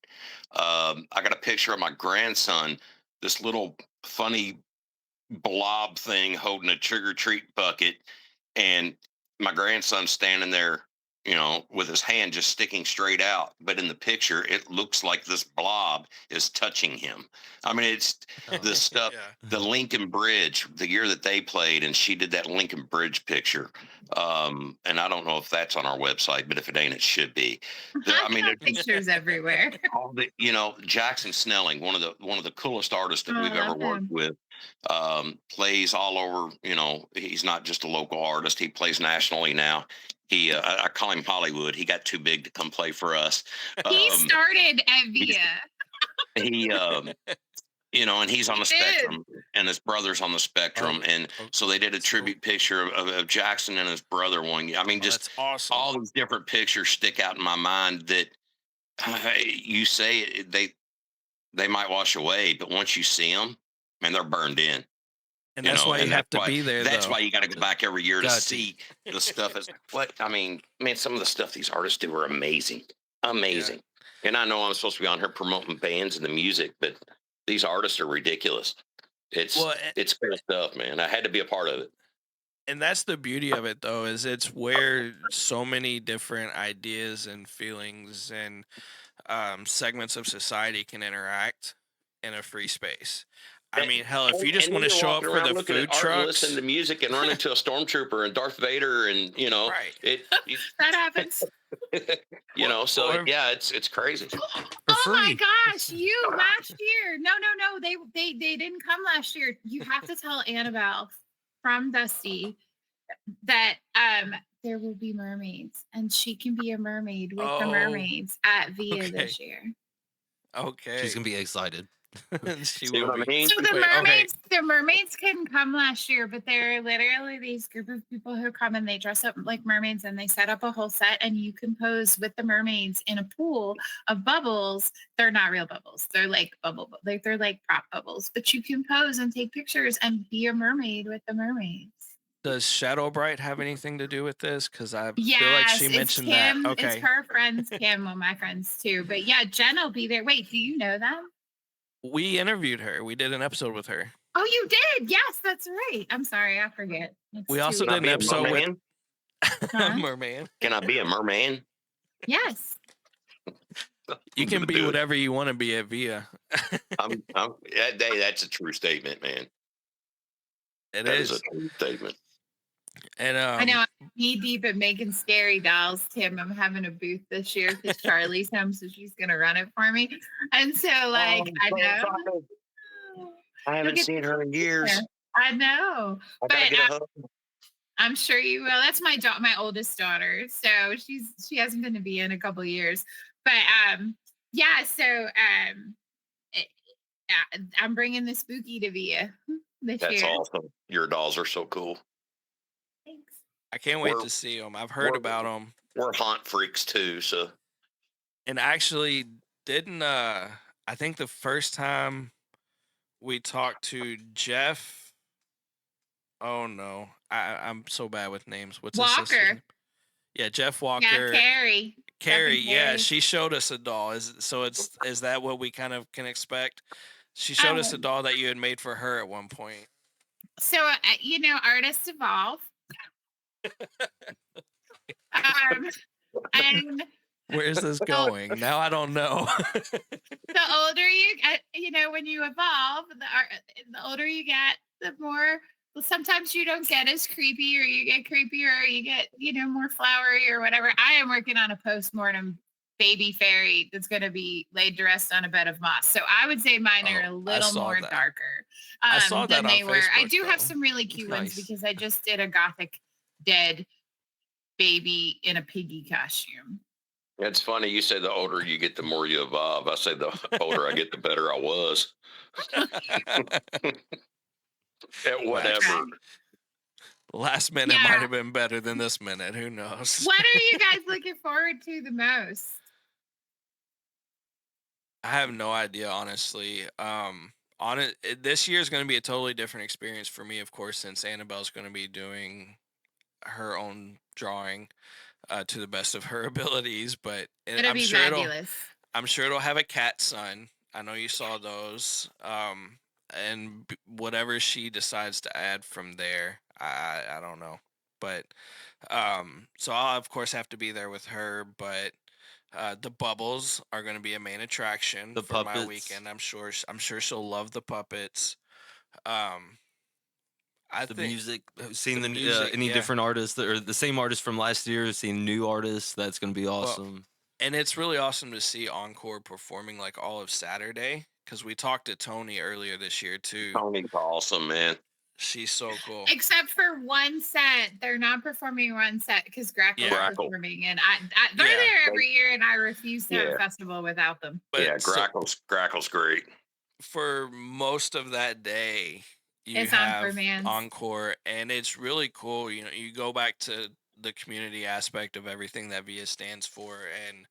Speaker 2: I got a picture of my grandson, this little funny blob thing holding a trick or treat bucket, and my grandson standing there, with his hand just sticking straight out. But in the picture, it looks like this blob is touching him. I mean, it's the stuff.
Speaker 6: Yeah.
Speaker 2: The Lincoln Bridge, the year that they played, and she did that Lincoln Bridge picture. And I don't know if that's on our website, but if it ain't, it should be. I mean,
Speaker 1: I've got pictures everywhere.
Speaker 2: all the, Jackson Snelling, one of the coolest artists that
Speaker 1: Oh,
Speaker 2: we've
Speaker 1: I
Speaker 2: ever
Speaker 1: love
Speaker 2: worked
Speaker 1: him.
Speaker 2: with, plays all over. He's not just a local artist, he plays nationally now. I call him Hollywood. He got too big to come play for us.
Speaker 1: He
Speaker 2: um,
Speaker 1: started at Via.
Speaker 2: he and he's on the
Speaker 1: He did.
Speaker 2: spectrum, and his brother's on the spectrum, and so they did a
Speaker 6: that's cool.
Speaker 2: tribute picture of Jackson and his brother one. I mean, just
Speaker 6: That's awesome.
Speaker 2: all these different pictures stick out in my mind that you say they might wash away, but once you see them, man, they're burned in.
Speaker 6: And that's why you have to be there.
Speaker 2: That's
Speaker 6: though.
Speaker 2: why you got to go back every year to
Speaker 7: Got to.
Speaker 2: see the stuff. I mean, man, some of the stuff these artists do are amazing, amazing. And I know I'm supposed to be on here promoting bands and the music, but these artists are ridiculous. It's cool stuff, man. I had to be a part of it.
Speaker 6: And that's the beauty of it, though, is it's where so many different ideas and feelings and segments of society can interact in a free space. I mean, hell, if you just want to show up for the food trucks,
Speaker 2: listen to music, and run into a stormtrooper and Darth Vader, and
Speaker 6: right.
Speaker 1: That happens.
Speaker 2: So yeah, it's crazy.
Speaker 1: Oh my gosh, you last year. No, they didn't come last year. You have to tell Annabelle from Dusty that there will be mermaids, and she can be a mermaid with the mermaids at Via this year.
Speaker 6: Okay.
Speaker 7: She's gonna be excited.
Speaker 2: See what I mean?
Speaker 1: So the mermaids couldn't come last year, but they're literally these group of people who come and they dress up like mermaids and they set up a whole set, and you can pose with the mermaids in a pool of bubbles. They're not real bubbles. They're like they're like prop bubbles, but you can pose and take pictures and be a mermaid with the mermaids.
Speaker 6: Does Shadow Bright have anything to do with this? Because I feel like
Speaker 1: Yes,
Speaker 6: she
Speaker 1: it's
Speaker 6: mentioned
Speaker 1: Kim.
Speaker 6: that. Okay.
Speaker 1: It's her friends, Kim, well, my friends too. But yeah, Jen will be there. Wait, do you know them?
Speaker 6: We interviewed her. We did an episode with her.
Speaker 1: Oh, you did? Yes, that's right. I'm sorry, I forget.
Speaker 6: We also did an episode with Merman.
Speaker 2: Can I be a merman?
Speaker 1: Yes.
Speaker 6: You can be whatever you want to be at Via.
Speaker 2: That's a true statement, man.
Speaker 6: That
Speaker 2: is a true statement.
Speaker 6: And
Speaker 1: I know I'm knee deep at making scary dolls, Tim. I'm having a booth this year because Charlie's home, so she's gonna run it for me. And so, I know
Speaker 2: I haven't seen her in years.
Speaker 1: I know,
Speaker 2: I gotta get a hug.
Speaker 1: I'm sure you will. That's my oldest daughter, so she hasn't been to Via in a couple of years. But yeah, so I'm bringing the spooky to Via this year.
Speaker 2: That's awesome. Your dolls are so cool.
Speaker 1: Thanks.
Speaker 6: I can't wait to see them. I've heard about them.
Speaker 2: We're haunt freaks too, so.
Speaker 6: And actually, didn't I think the first time we talked to Jeff? Oh no, I'm so bad with names. What's his sister's name? Yeah, Jeff Walker.
Speaker 1: Yeah,
Speaker 6: Carrie. Yeah, she showed us a doll. Is that what we kind of can expect? She showed us a doll that you had made for her at one point.
Speaker 1: So artists evolve. And
Speaker 6: where's this going? Now I don't know.
Speaker 1: The older you get, when you evolve, the older you get, the more. Well, sometimes you don't get as creepy, or you get creepier, or you get more flowery or whatever. I am working on a postmortem baby fairy that's going to be laid to rest on a bed of moss. So I would say mine are a little more darker than they were. I do have some really cute ones because I just did a gothic dead baby in a piggy costume.
Speaker 2: It's funny. You say the older you get, the more you evolve. I say the older I get, the better I was. At whatever.
Speaker 6: Last minute might have been better than this minute. Who knows?
Speaker 1: What are you guys looking forward to the most?
Speaker 6: I have no idea, honestly. This year is going to be a totally different experience for me, of course, since Annabelle's going to be doing her own drawing to the best of her abilities. But
Speaker 1: It'll be fabulous.
Speaker 6: I'm sure it'll have a cat son. I know you saw those. And whatever she decides to add from there, I don't know. But so I'll of course have to be there with her. But the bubbles are going to be a main attraction
Speaker 7: The
Speaker 6: for my
Speaker 7: puppets.
Speaker 6: weekend. I'm sure she'll love the puppets. Um, I
Speaker 7: The
Speaker 6: think
Speaker 7: music, seeing
Speaker 6: the
Speaker 7: the
Speaker 6: music,
Speaker 7: any
Speaker 6: yeah.
Speaker 7: different artists that are the same artists from last year, seeing new artists, that's going to be awesome.
Speaker 6: And it's really awesome to see Encore performing like all of Saturday, because we talked to Tony earlier this year too.
Speaker 2: Tony's awesome, man.
Speaker 6: She's so cool.
Speaker 1: Except for one set, they're not performing one set because Grackle's
Speaker 6: Yeah.
Speaker 2: Grackle.
Speaker 1: performing, and they're
Speaker 6: Yeah.
Speaker 1: there every year, and I refuse to have
Speaker 2: Yeah.
Speaker 1: a festival without them.
Speaker 6: But
Speaker 2: Yeah,
Speaker 6: so
Speaker 2: Grackle's great.
Speaker 6: for most of that day, you
Speaker 1: It's
Speaker 6: have
Speaker 1: Encore, man.
Speaker 6: Encore, and it's really cool. You know, you go back to the community aspect of everything that VIA stands for, and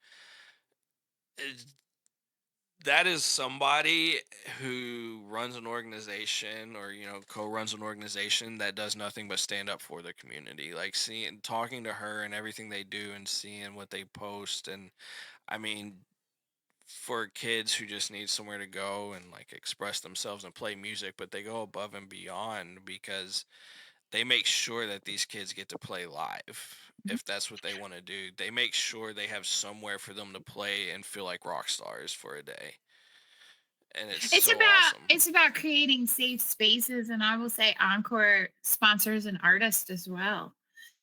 Speaker 6: that is somebody who runs an organization, or co-runs an organization that does nothing but stand up for the community. Like talking to her and everything they do, and seeing what they post. And I mean, for kids who just need somewhere to go and like express themselves and play music, but they go above and beyond because they make sure that these kids get to play live. If that's what they want to do, they make sure they have somewhere for them to play and feel like rock stars for a day. And it's so awesome.
Speaker 1: It's about creating safe spaces, and I will say Encore sponsors an artist as well.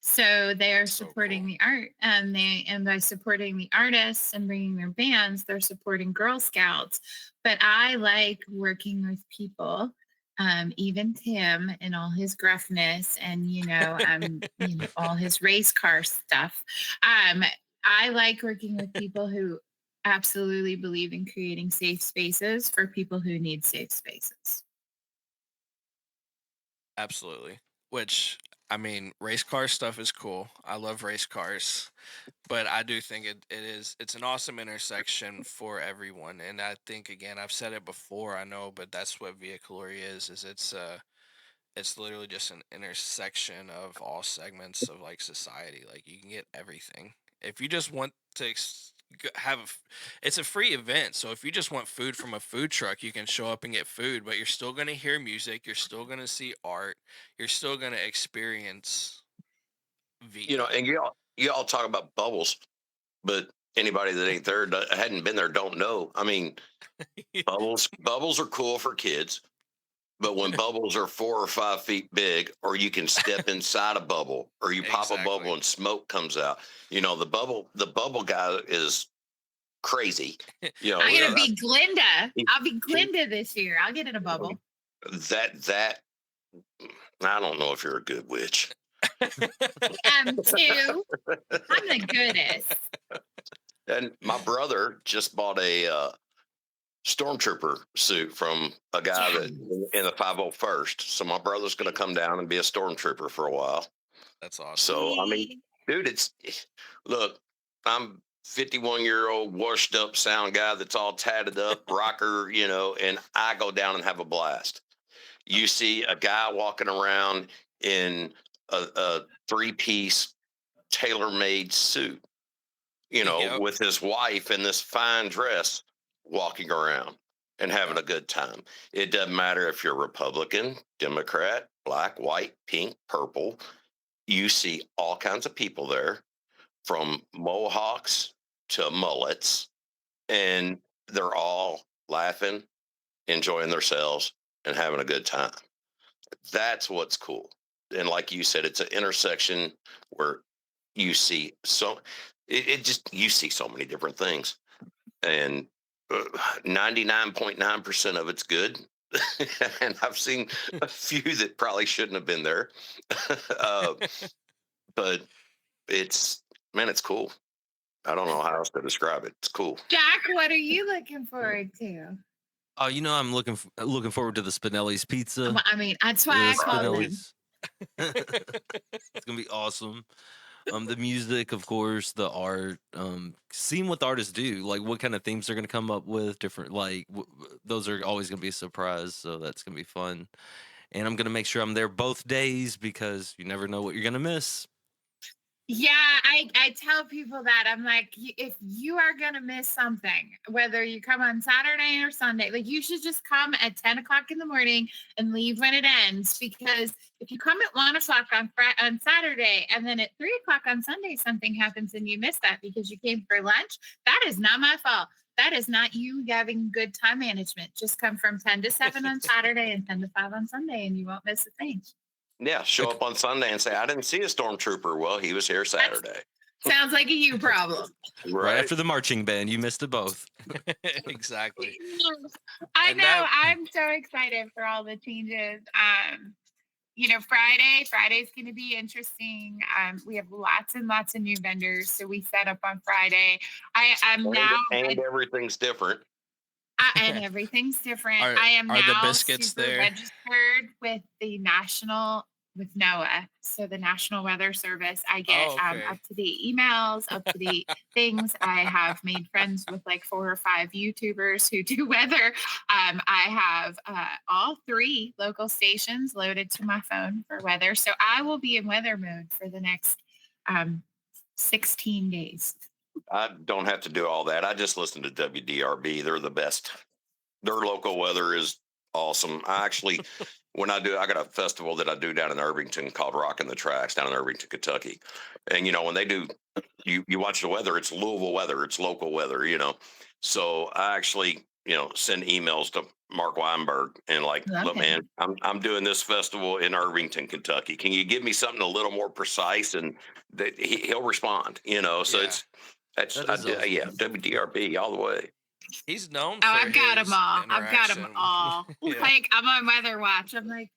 Speaker 1: So they are
Speaker 6: So
Speaker 1: supporting
Speaker 6: cool.
Speaker 1: the art, and by supporting the artists and bringing their bands, they're supporting Girl Scouts. But I like working with people, even Tim and all his gruffness, and all his race car stuff. I like working with people who absolutely believe in creating safe spaces for people who need safe spaces.
Speaker 6: Absolutely. Which, I mean, race car stuff is cool. I love race cars, but I do think it's an awesome intersection for everyone. And I think, again, I've said it before, I know, but that's what Via Colori is it's literally just an intersection of all segments of like society. Like you can get everything. If you just want to it's a free event. So if you just want food from a food truck, you can show up and get food, but you're still going to hear music. You're still going to see art. You're still going to experience Via.
Speaker 2: And y'all talk about bubbles, but anybody that ain't there, hadn't been there, don't know. I mean, bubbles are cool for kids. But when bubbles are 4 or 5 feet big, or you can step inside a bubble, or you pop a
Speaker 6: Exactly.
Speaker 2: bubble and smoke comes out, the bubble guy is crazy.
Speaker 1: I'm gonna be Glinda. I'll be Glinda this year. I'll get in a bubble.
Speaker 2: That I don't know if you're a good witch.
Speaker 1: Too. I'm the goodest.
Speaker 2: And my brother just bought a stormtrooper suit from a guy that in the 501st. So my brother's going to come down and be a stormtrooper for a while.
Speaker 6: That's awesome.
Speaker 2: So I mean, dude, look, I'm 51-year-old washed up sound guy that's all tatted up, rocker, and I go down and have a blast. You see a guy walking around in a 3-piece tailor-made suit,
Speaker 6: Yep.
Speaker 2: with his wife in this fine dress, walking around and having a good time. It doesn't matter if you're Republican, Democrat, black, white, pink, purple. You see all kinds of people there, from mohawks to mullets, and they're all laughing, enjoying themselves, and having a good time. That's what's cool. And like you said, it's an intersection where you see you see so many different things. And 99.9% of it's good. And I've seen a few that probably shouldn't have been there. But it's cool. I don't know how else to describe it. It's cool.
Speaker 1: Jack, what are you looking forward to?
Speaker 7: Oh, I'm looking forward to the Spinelli's pizza.
Speaker 1: I mean, that's why I called him.
Speaker 7: It's gonna be awesome. The music, of course, the art, seeing what the artists do, like what kind of themes they're gonna come up with, different, like those are always gonna be a surprise. So that's gonna be fun, and I'm gonna make sure I'm there both days because you never know what you're gonna miss.
Speaker 1: Yeah, I tell people that. I'm like, if you are gonna miss something, whether you come on Saturday or Sunday, like you should just come at 10 o'clock in the morning and leave when it ends. Because if you come at 1 o'clock on Saturday and then at 3 o'clock on Sunday something happens and you miss that because you came for lunch, that is not my fault. That is not you having good time management. Just come from 10 to 7 on Saturday and 10 to 5 on Sunday, and you won't miss a thing.
Speaker 2: Yeah, show
Speaker 7: Okay.
Speaker 2: up on Sunday and say, I didn't see a stormtrooper. Well, he was here Saturday.
Speaker 1: Sounds like a you problem.
Speaker 7: Right after the marching band, you missed it both.
Speaker 6: Exactly.
Speaker 1: I
Speaker 6: And
Speaker 1: know.
Speaker 6: that-
Speaker 1: I'm so excited for all the changes. Friday's going to be interesting. We have lots and lots of new vendors, so we set up on Friday. I'm now
Speaker 2: And everything's different.
Speaker 1: and everything's different.
Speaker 6: Are-
Speaker 1: I am
Speaker 6: are the
Speaker 1: now
Speaker 6: biscuits
Speaker 1: super
Speaker 6: there?
Speaker 1: registered with the with NOAA, so the National Weather Service. I get
Speaker 6: Oh, okay.
Speaker 1: up to date emails, up to date things. I have made friends with like 4 or 5 YouTubers who do weather. I have all 3 local stations loaded to my phone for weather, so I will be in weather mode for the next 16 days.
Speaker 2: I don't have to do all that. I just listen to WDRB. They're the best. Their local weather is awesome. I actually, I got a festival that I do down in Irvington called Rockin' the Tracks down in Irvington, Kentucky. And, when they do, you watch the weather, it's Louisville weather, it's local weather, So I actually, send emails to Mark Weinberg and like,
Speaker 1: Love
Speaker 2: look,
Speaker 1: him.
Speaker 2: man, I'm doing this festival in Irvington, Kentucky. Can you give me something a little more precise? And that he'll respond, So
Speaker 6: Yeah.
Speaker 2: that's
Speaker 7: That is awesome.
Speaker 2: yeah, WDRB all the way.
Speaker 6: He's known
Speaker 1: Oh,
Speaker 6: for
Speaker 1: I've got
Speaker 6: his
Speaker 1: them all. I've got them
Speaker 6: interaction.
Speaker 1: all.
Speaker 6: Yeah.
Speaker 1: Like, I'm on Weather Watch. I'm like,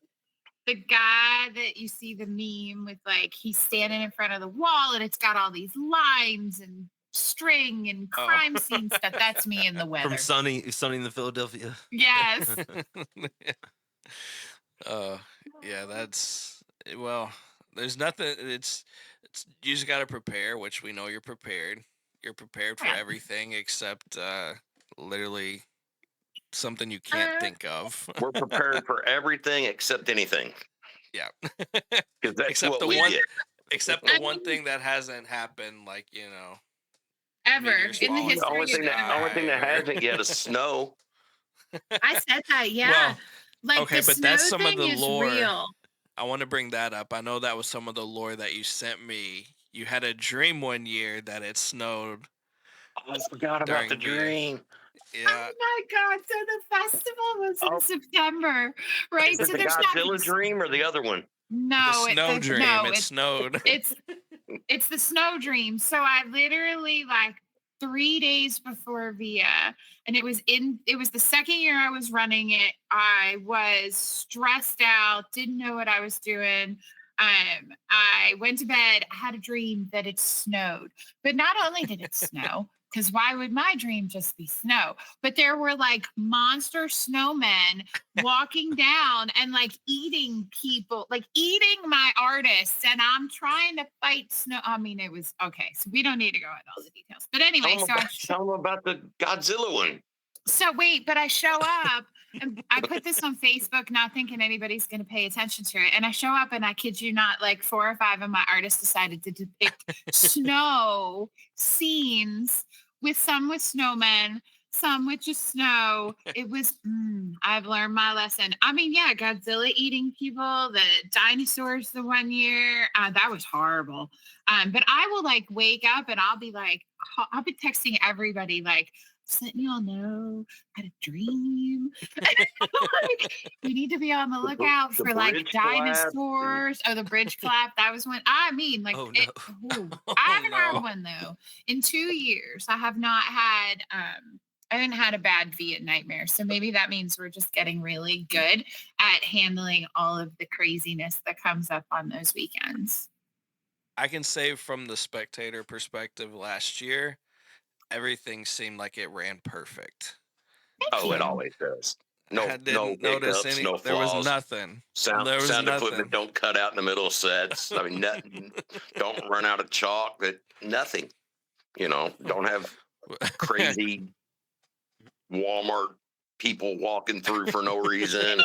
Speaker 1: the guy that you see the meme with, like, he's standing in front of the wall and it's got all these lines and string and
Speaker 6: Oh.
Speaker 1: crime scene stuff. That's me in the weather.
Speaker 7: From Sunny in the Philadelphia.
Speaker 1: Yes.
Speaker 6: Yeah, there's nothing. It's you just got to prepare, which we know you're prepared. You're prepared for
Speaker 1: Yeah.
Speaker 6: everything except literally something you can't think of.
Speaker 2: We're prepared for everything except anything.
Speaker 6: Yeah.
Speaker 2: Because that's
Speaker 6: Except
Speaker 2: what
Speaker 6: the
Speaker 2: we
Speaker 6: one-
Speaker 2: get.
Speaker 6: Except the one thing that hasn't happened, like
Speaker 1: Ever
Speaker 6: meteor
Speaker 1: in the
Speaker 6: swallows
Speaker 1: history
Speaker 2: The only
Speaker 1: of
Speaker 2: thing that,
Speaker 1: God.
Speaker 2: only thing that hasn't yet is snow.
Speaker 1: I said that, yeah.
Speaker 6: Well,
Speaker 1: like,
Speaker 6: okay,
Speaker 1: the
Speaker 6: but that's
Speaker 1: snow
Speaker 6: some of
Speaker 1: thing
Speaker 6: the
Speaker 1: is
Speaker 6: lore.
Speaker 1: real.
Speaker 6: I want to bring that up. I know that was some of the lore that you sent me. You had a dream one year that it snowed.
Speaker 2: I forgot about
Speaker 6: During
Speaker 2: the
Speaker 6: Via.
Speaker 2: dream.
Speaker 6: Yeah.
Speaker 1: Oh my God. So the festival was
Speaker 2: Oh.
Speaker 1: in September, right?
Speaker 2: Is it
Speaker 1: So
Speaker 2: the
Speaker 1: there's
Speaker 2: Godzilla
Speaker 1: not
Speaker 2: dream or the other one?
Speaker 1: no,
Speaker 6: The snow dream.
Speaker 1: no,
Speaker 6: it snowed.
Speaker 1: it's the snow dream. So I literally, like, 3 days before Via, and it was the second year I was running it. I was stressed out, didn't know what I was doing. I went to bed, I had a dream that it snowed. But not only did it snow, because why would my dream just be snow? But there were like monster snowmen walking down and like eating people, like eating my artists. And I'm trying to fight snow. I mean, it was okay. So we don't need to go into all the details. But anyway,
Speaker 2: Tell them about the Godzilla one.
Speaker 1: so wait, but I show up and I put this on Facebook, not thinking anybody's going to pay attention to it. And I show up and I kid you not, like 4 or 5 of my artists decided to depict snow scenes with snowmen, some with just snow. It was, I've learned my lesson. I mean, yeah, Godzilla eating people, the dinosaurs the one year, that was horrible. But I will like wake up and I'll be texting everybody like, just letting you all know, I had a dream. Like, we need to be on the lookout
Speaker 2: the
Speaker 1: for like
Speaker 2: bridge collapsed.
Speaker 1: dinosaurs. Oh, the bridge collapse. That was when I mean, like,
Speaker 7: Oh,
Speaker 1: I haven't
Speaker 6: no.
Speaker 1: had one though. In 2 years, I have not had I haven't had a bad Viet nightmare. So maybe that means we're just getting really good at handling all of the craziness that comes up on those weekends.
Speaker 6: I can say from the spectator perspective last year, everything seemed like it ran perfect.
Speaker 2: Oh, it
Speaker 1: you.
Speaker 2: always does. No,
Speaker 6: I
Speaker 2: no
Speaker 6: didn't notice
Speaker 2: hiccups,
Speaker 6: any.
Speaker 2: no
Speaker 6: There was
Speaker 2: flaws.
Speaker 6: nothing.
Speaker 2: Sound
Speaker 6: there was nothing.
Speaker 2: equipment don't cut out in the middle of sets. I mean, don't run out of chalk. Nothing. Don't have crazy Walmart people walking through for no reason.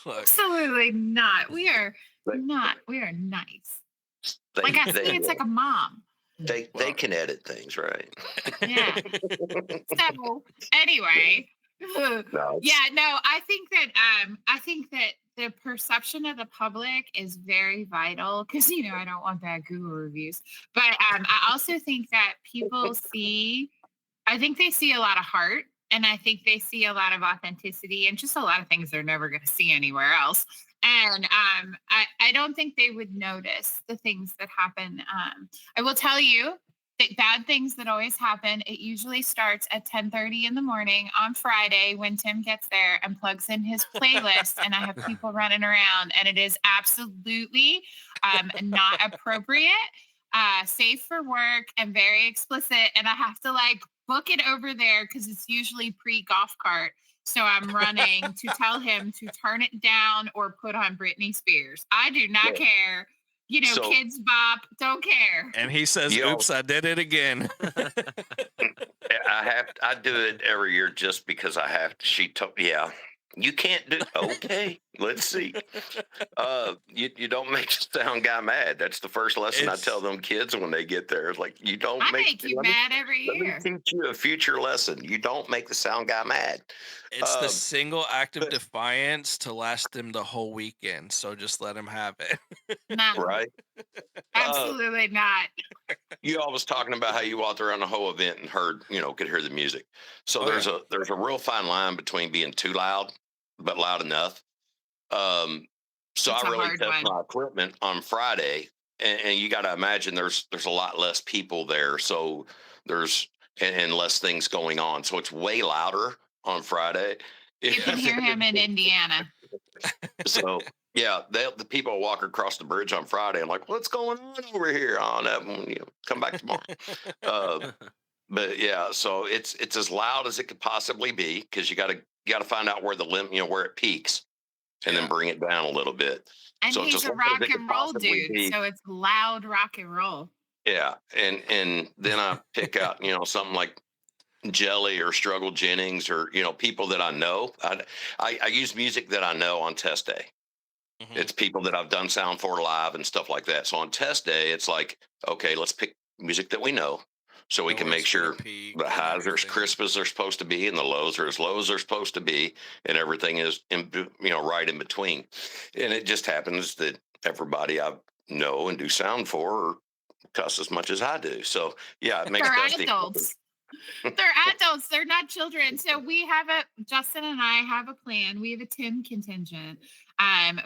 Speaker 6: Look,
Speaker 1: Absolutely not. We are
Speaker 2: But-
Speaker 1: not. We are nice. Like I see, it's like a mom.
Speaker 2: They
Speaker 6: Well-
Speaker 2: can edit things, right?
Speaker 1: Yeah. So anyway,
Speaker 2: No,
Speaker 1: yeah, no, I think that the perception of the public is very vital because I don't want bad Google reviews. But I also think that people I think they see a lot of heart, and I think they see a lot of authenticity and just a lot of things they're never going to see anywhere else. And I don't think they would notice the things that happen. I will tell you that bad things that always happen, it usually starts at 10:30 in the morning on Friday when Tim gets there and plugs in his playlist, and I have people running around, and it is absolutely not appropriate, safe for work, and very explicit. And I have to like book it over there because it's usually pre-golf cart. So I'm running to tell him to turn it down or put on Britney Spears. I do not care.
Speaker 2: So-
Speaker 1: Kids Bop, don't care.
Speaker 6: And he says,
Speaker 2: Yo.
Speaker 6: "Oops, I did it again."
Speaker 2: I do it every year just because I have to. She told, yeah, you can't do. Okay, let's see. You don't make the sound guy mad. That's the first lesson I tell them kids when they get there. It's like you don't
Speaker 1: I
Speaker 2: make
Speaker 1: make you mad every
Speaker 2: Let me
Speaker 1: year.
Speaker 2: teach you a future lesson. You don't make the sound guy mad.
Speaker 6: It's the
Speaker 2: Um,
Speaker 6: single act of defiance to last them the whole weekend. So just let him have it.
Speaker 1: No,
Speaker 2: Right?
Speaker 1: absolutely not.
Speaker 2: You all was talking about how you walked around the whole event and heard, could hear the music. So
Speaker 6: Oh,
Speaker 2: there's a real fine line between being too loud, but loud enough. So
Speaker 1: It's
Speaker 2: I
Speaker 1: a
Speaker 2: really
Speaker 1: hard
Speaker 2: test
Speaker 1: one.
Speaker 2: my equipment on Friday, and you got to imagine there's a lot less people there, so there's and less things going on, so it's way louder on Friday.
Speaker 1: You can hear him in Indiana.
Speaker 2: So yeah, the people walk across the bridge on Friday. I'm like, what's going on over here? On that one, come back tomorrow. But yeah, so it's as loud as it could possibly be because you got to find out where the where it peaks, and then bring it down a little bit.
Speaker 1: And
Speaker 2: So it's
Speaker 1: he's
Speaker 2: as
Speaker 1: a
Speaker 2: loud as
Speaker 1: rock
Speaker 2: it could
Speaker 1: and roll
Speaker 2: possibly
Speaker 1: dude,
Speaker 2: be.
Speaker 1: so it's loud rock and roll.
Speaker 2: Yeah, and then I pick out something like Jelly or Struggle Jennings or people that I know. I use music that I know on test day.
Speaker 6: Mhm.
Speaker 2: It's people that I've done sound for live and stuff like that. So on test day, it's like, okay, let's pick music that we know, so we
Speaker 6: Know
Speaker 2: can
Speaker 6: where
Speaker 2: make
Speaker 6: it's gonna
Speaker 2: sure
Speaker 6: peak
Speaker 2: the
Speaker 6: and
Speaker 2: highs are as
Speaker 6: everything.
Speaker 2: crisp as they're supposed to be, and the lows are as low as they're supposed to be, and everything is right in between. And it just happens that everybody I know and do sound for cuss as much as I do. So yeah, it makes
Speaker 1: They're
Speaker 2: testing.
Speaker 1: adults. They're adults. They're not children. So Justin and I have a plan. We have a Tim contingent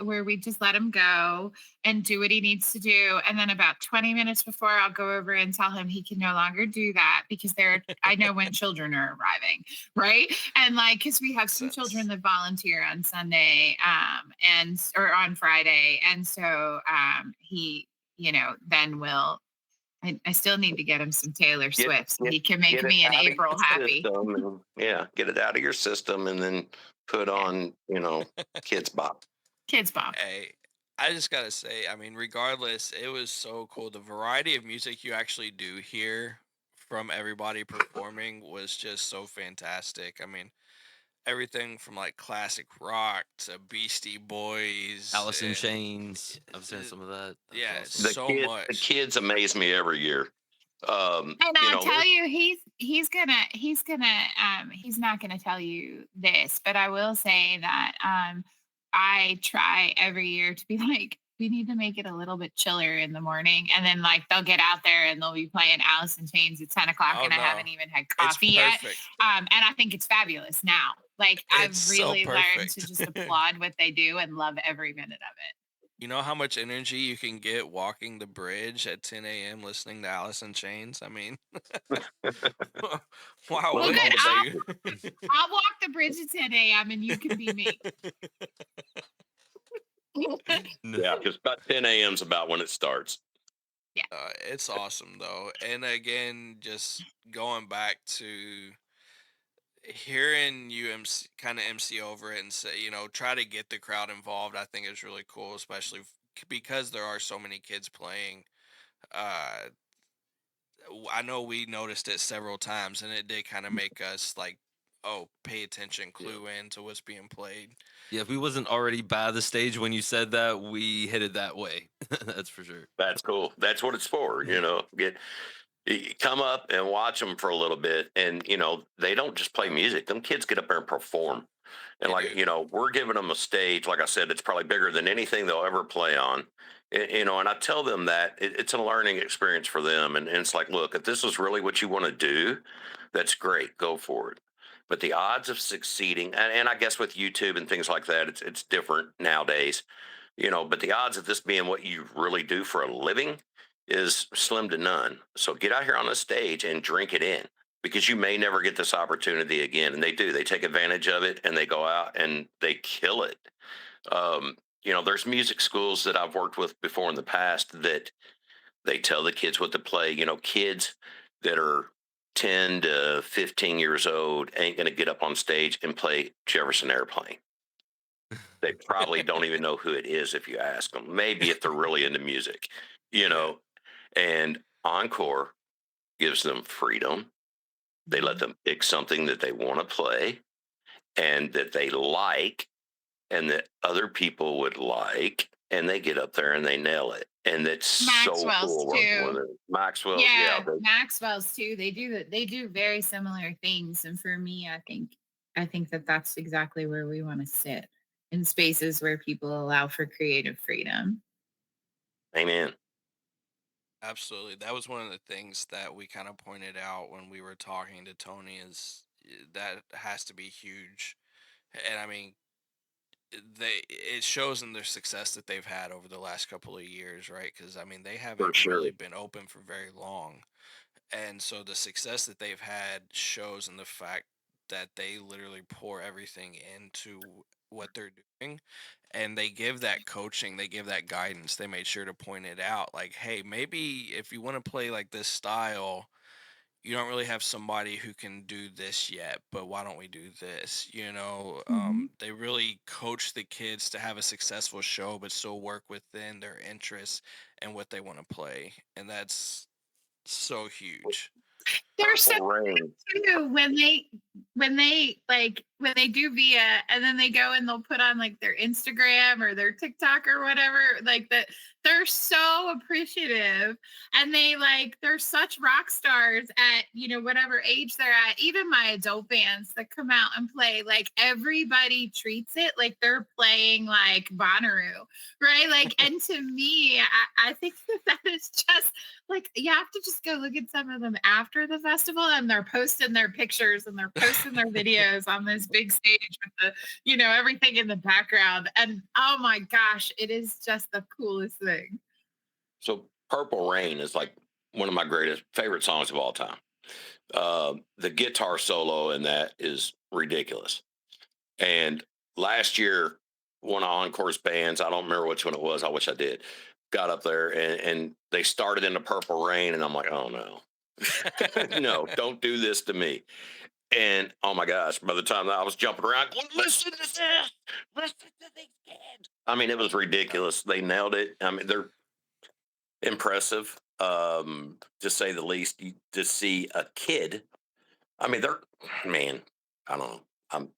Speaker 1: where we just let him go and do what he needs to do. And then about 20 minutes before, I'll go over and tell him he can no longer do that because I know when children are arriving. Right. And because we have some children that volunteer on Sunday or on Friday. And so he, then will. I still need to get him some Taylor Swift so he can make
Speaker 2: Get it
Speaker 1: me in
Speaker 2: out of
Speaker 1: April
Speaker 2: your
Speaker 1: happy.
Speaker 2: system get it out of your system, and then put on, Kids Bop.
Speaker 1: Kids Bop.
Speaker 6: Hey, I just gotta say, I mean, regardless, it was so cool. The variety of music you actually do hear from everybody performing was just so fantastic. I mean, everything from like classic rock to Beastie Boys,
Speaker 7: Alice in
Speaker 6: and
Speaker 7: Chains. I've seen some of that. That was
Speaker 6: yeah,
Speaker 7: awesome.
Speaker 6: so much.
Speaker 2: The kids amaze me every year.
Speaker 1: And I'll tell you, he's not gonna tell you this, but I will say that I try every year to be like, we need to make it a little bit chiller in the morning. And then they'll get out there and they'll be playing Alice in Chains at 10 o'clock
Speaker 6: Oh,
Speaker 1: and I
Speaker 6: no.
Speaker 1: haven't even had
Speaker 6: It's
Speaker 1: coffee yet.
Speaker 6: perfect.
Speaker 1: And I think it's fabulous now. I've
Speaker 6: It's so
Speaker 1: really learned
Speaker 6: perfect.
Speaker 1: to just applaud what they do and love every minute of it.
Speaker 6: You know how much energy you can get walking the bridge at 10 a.m. listening to Alice in Chains? I mean, wow,
Speaker 2: Well,
Speaker 1: Well,
Speaker 6: wouldn't
Speaker 1: good.
Speaker 6: you?
Speaker 1: I'll walk the bridge at 10 a.m. and you can be me.
Speaker 2: Yeah, because about 10 a.m. is about when it starts.
Speaker 6: It's awesome though, and again, just going back to hearing you kind of MC over it and say, try to get the crowd involved. I think is really cool, especially because there are so many kids playing. I know we noticed it several times, and it did kind of make us oh, pay attention, clue in to what's being played.
Speaker 7: Yeah, if we wasn't already by the stage when you said that, we hit it that way. That's for sure.
Speaker 2: That's cool. That's what it's for. Come up and watch them for a little bit, and they don't just play music. Them kids get up there and perform, and
Speaker 6: They do.
Speaker 2: we're giving them a stage. Like I said, it's probably bigger than anything they'll ever play on. And I tell them that it's a learning experience for them, and it's like, look, if this is really what you want to do, that's great. Go for it. But the odds of succeeding, and I guess with YouTube and things like that, it's different nowadays. But the odds of this being what you really do for a living is slim to none. So get out here on the stage and drink it in, because you may never get this opportunity again. And they do. They take advantage of it and they go out and they kill it. There's music schools that I've worked with before in the past that they tell the kids what to play. Kids that are 10 to 15 years old ain't going to get up on stage and play Jefferson Airplane. They probably don't even know who it is if you ask them. Maybe if they're really into music, you know. And Encore gives them freedom. They let them pick something that they want to play and that they like and that other people would like, and they get up there and they nail it. And it's so
Speaker 1: Maxwell's
Speaker 2: cool working
Speaker 1: too.
Speaker 2: with it. Maxwell's,
Speaker 1: Yeah,
Speaker 2: they-
Speaker 1: Maxwell's too. They do very similar things, and for me, I think that that's exactly where we want to sit, in spaces where people allow for creative freedom.
Speaker 2: Amen.
Speaker 6: Absolutely. That was one of the things that we kind of pointed out when we were talking to Tony is that has to be huge. And I mean, it shows in their success that they've had over the last couple of years, right? Because I mean, they haven't
Speaker 2: sure.
Speaker 6: really been open for very long. And so the success that they've had shows in the fact that they literally pour everything into what they're doing, and they give that coaching, they give that guidance. They made sure to point it out like, hey, maybe if you want to play like this style, you don't really have somebody who can do this yet, but why don't we do this? They really coach the kids to have a successful show but still work within their interests and what they want to play, and that's so huge.
Speaker 1: They're so
Speaker 2: Purple Rain.
Speaker 1: too when they do Via, and then they go and they'll put on like their Instagram or their TikTok or whatever, like that. They're so appreciative, and they're such rock stars at whatever age they're at. Even my adult bands that come out and play, like everybody treats it like they're playing like Bonnaroo, right? Like, and to me, I think that is just like, you have to just go look at some of them after the festival, and they're posting their pictures and they're posting their videos on this big stage with the everything in the background, and oh my gosh, it is just the coolest thing.
Speaker 2: So Purple Rain is like one of my greatest favorite songs of all time. The guitar solo in that is ridiculous. And last year, one of Encore's bands, I don't remember which one it was, I wish I did, got up there and they started in the Purple Rain, and I'm like, oh no. No, don't do this to me. And oh my gosh, by the time I was jumping around, going, listen to this, listen to these kids. I mean, it was ridiculous. They nailed it. I mean, they're impressive, to say the least. To see a kid, I mean, man, I don't know. I'm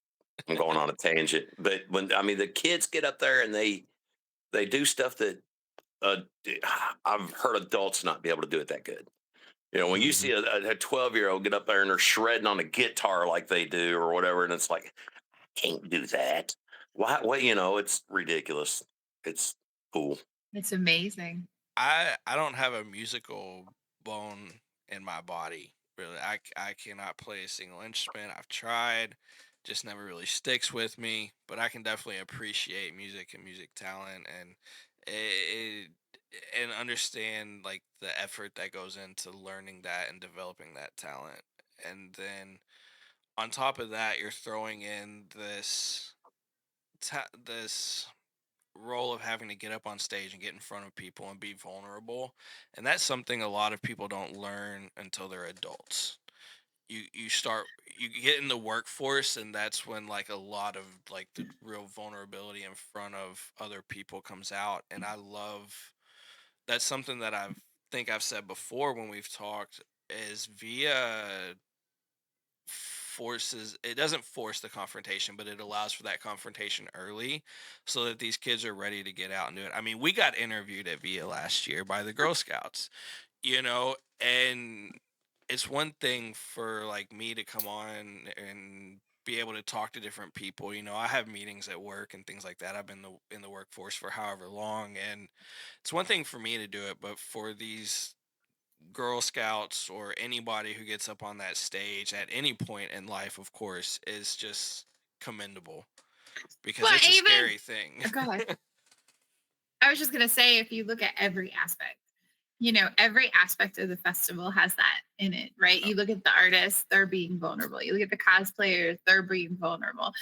Speaker 2: going on a tangent, but the kids get up there and they do stuff that uh, I've heard adults not be able to do it that good. When you see a 12-year-old get up there and they're shredding on a guitar like they do or whatever, and it's like, I can't do that. Why? Well, it's ridiculous. It's cool.
Speaker 1: It's amazing.
Speaker 6: I don't have a musical bone in my body, really. I cannot play a single instrument. I've tried, just never really sticks with me. But I can definitely appreciate music and music talent, and it, and understand like the effort that goes into learning that and developing that talent. And then on top of that, you're throwing in this role of having to get up on stage and get in front of people and be vulnerable, and that's something a lot of people don't learn until they're adults. You get in the workforce, and that's when like a lot of like the real vulnerability in front of other people comes out. And I love that's something that I've said before when we've talked, is Via doesn't force the confrontation, but it allows for that confrontation early so that these kids are ready to get out and do it. I mean, we got interviewed at Via last year by the Girl Scouts, and it's one thing for like me to come on and be able to talk to different people. I have meetings at work and things like that. I've been in the workforce for however long, and it's one thing for me to do it, but for these Girl Scouts or anybody who gets up on that stage at any point in life, of course, is just commendable because
Speaker 1: Well,
Speaker 6: it's a
Speaker 1: even
Speaker 6: scary thing.
Speaker 1: go ahead. I was just gonna say, if you look at every aspect, every aspect of the festival has that in it, right? You look at the artists, they're being vulnerable. You look at the cosplayers, they're being vulnerable.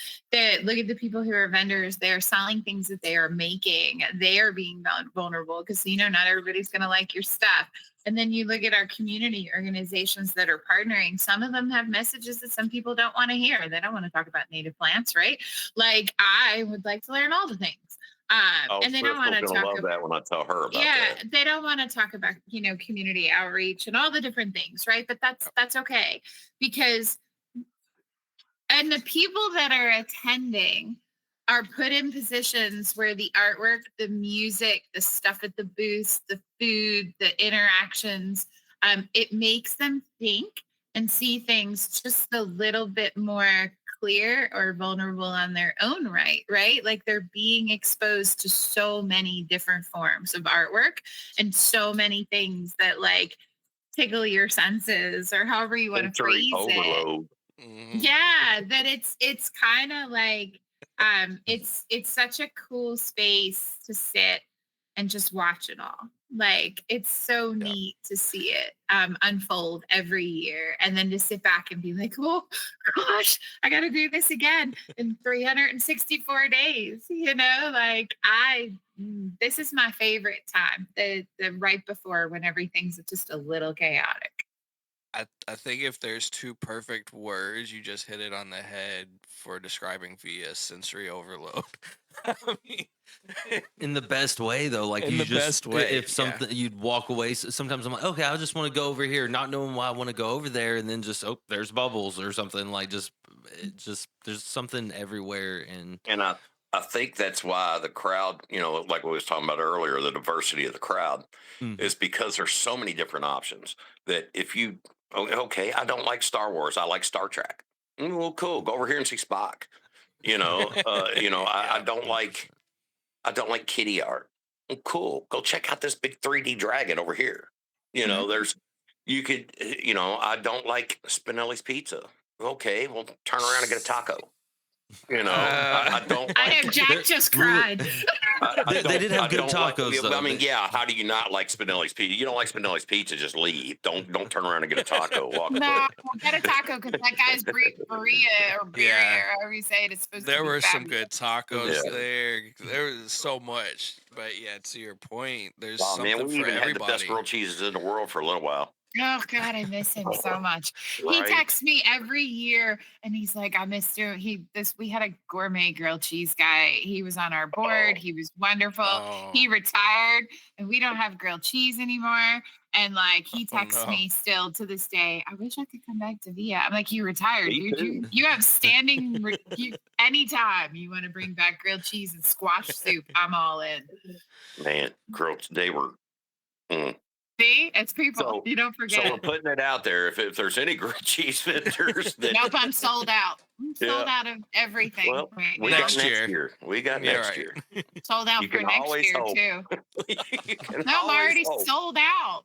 Speaker 1: Look at the people who are vendors, they're selling things that they are making. They are being vulnerable because, not everybody's going to like your stuff. And then you look at our community organizations that are partnering. Some of them have messages that some people don't want to hear. They don't want to talk about native plants, right? Like, I would like to learn all the things. And they don't want to talk
Speaker 2: love that when I tell her about that.
Speaker 1: They don't want to talk about community outreach and all the different things, right? But that's okay, because and the people that are attending are put in positions where the artwork, the music, the stuff at the booths, the food, the interactions, it makes them think and see things just a little bit more clear or vulnerable on their own right? Like, they're being exposed to so many different forms of artwork and so many things that like tickle your senses, or however you want to phrase it. Yeah, that it's kind of like it's such a cool space to sit and just watch it all. Like, it's so neat to see it unfold every year, and then to sit back and be like, oh gosh, I gotta do this again in 364 days. Like, this is my favorite time, the right before, when everything's just a little chaotic.
Speaker 6: I think if there's two perfect words, you just hit it on the head for describing Via: sensory overload. I mean,
Speaker 7: in the best way, though. Like,
Speaker 6: in the best way.
Speaker 7: If something, you'd walk away. Sometimes I'm like, okay, I just want to go over here, not knowing why I want to go over there, and then just, there's bubbles or something. Like, just there's something everywhere.
Speaker 2: And I think that's why the crowd, like we was talking about earlier, the diversity of the crowd is because there's so many different options that if you, okay, I don't like Star Wars, I like Star Trek. Well, cool, go over here and see Spock. I don't like kitty art. Well, cool, go check out this big 3D dragon over here. I don't like Spinelli's pizza. Okay, well, turn around and get a taco. I don't.
Speaker 1: I know Jack just cried.
Speaker 7: They did have good tacos, though.
Speaker 2: I mean, yeah. How do you not like Spinelli's pizza? You don't like Spinelli's pizza? Just leave. Don't turn around and get a taco. Walk away.
Speaker 1: Get a taco, because that guy's birria or however you say it, is supposed to be
Speaker 6: there were some
Speaker 1: fabulous.
Speaker 6: good tacos there. There was so much, but yeah, to your point, there's something
Speaker 2: man, we
Speaker 6: for
Speaker 2: even
Speaker 6: everybody.
Speaker 2: had the best grilled cheeses in the world for a little while.
Speaker 1: Oh God, I miss him so much. He texts me every year and he's like, I missed you. We had a gourmet grilled cheese guy. He was on our board. He was wonderful. He retired and we don't have grilled cheese anymore. And like, he texts me still to this day, I wish I could come back to Via. I'm like, you retired, dude. You have standing anytime you want to bring back grilled cheese and squash soup, I'm all in.
Speaker 2: Man, they were
Speaker 1: See, it's people.
Speaker 2: So,
Speaker 1: you don't forget.
Speaker 2: So we're putting it out there. If there's any grilled cheese vendors,
Speaker 1: nope, I'm sold out. I'm sold out of everything.
Speaker 2: Well,
Speaker 1: right
Speaker 2: we
Speaker 1: now.
Speaker 2: got next year. We got next year.
Speaker 1: Sold out for next year too. No, I'm already sold out.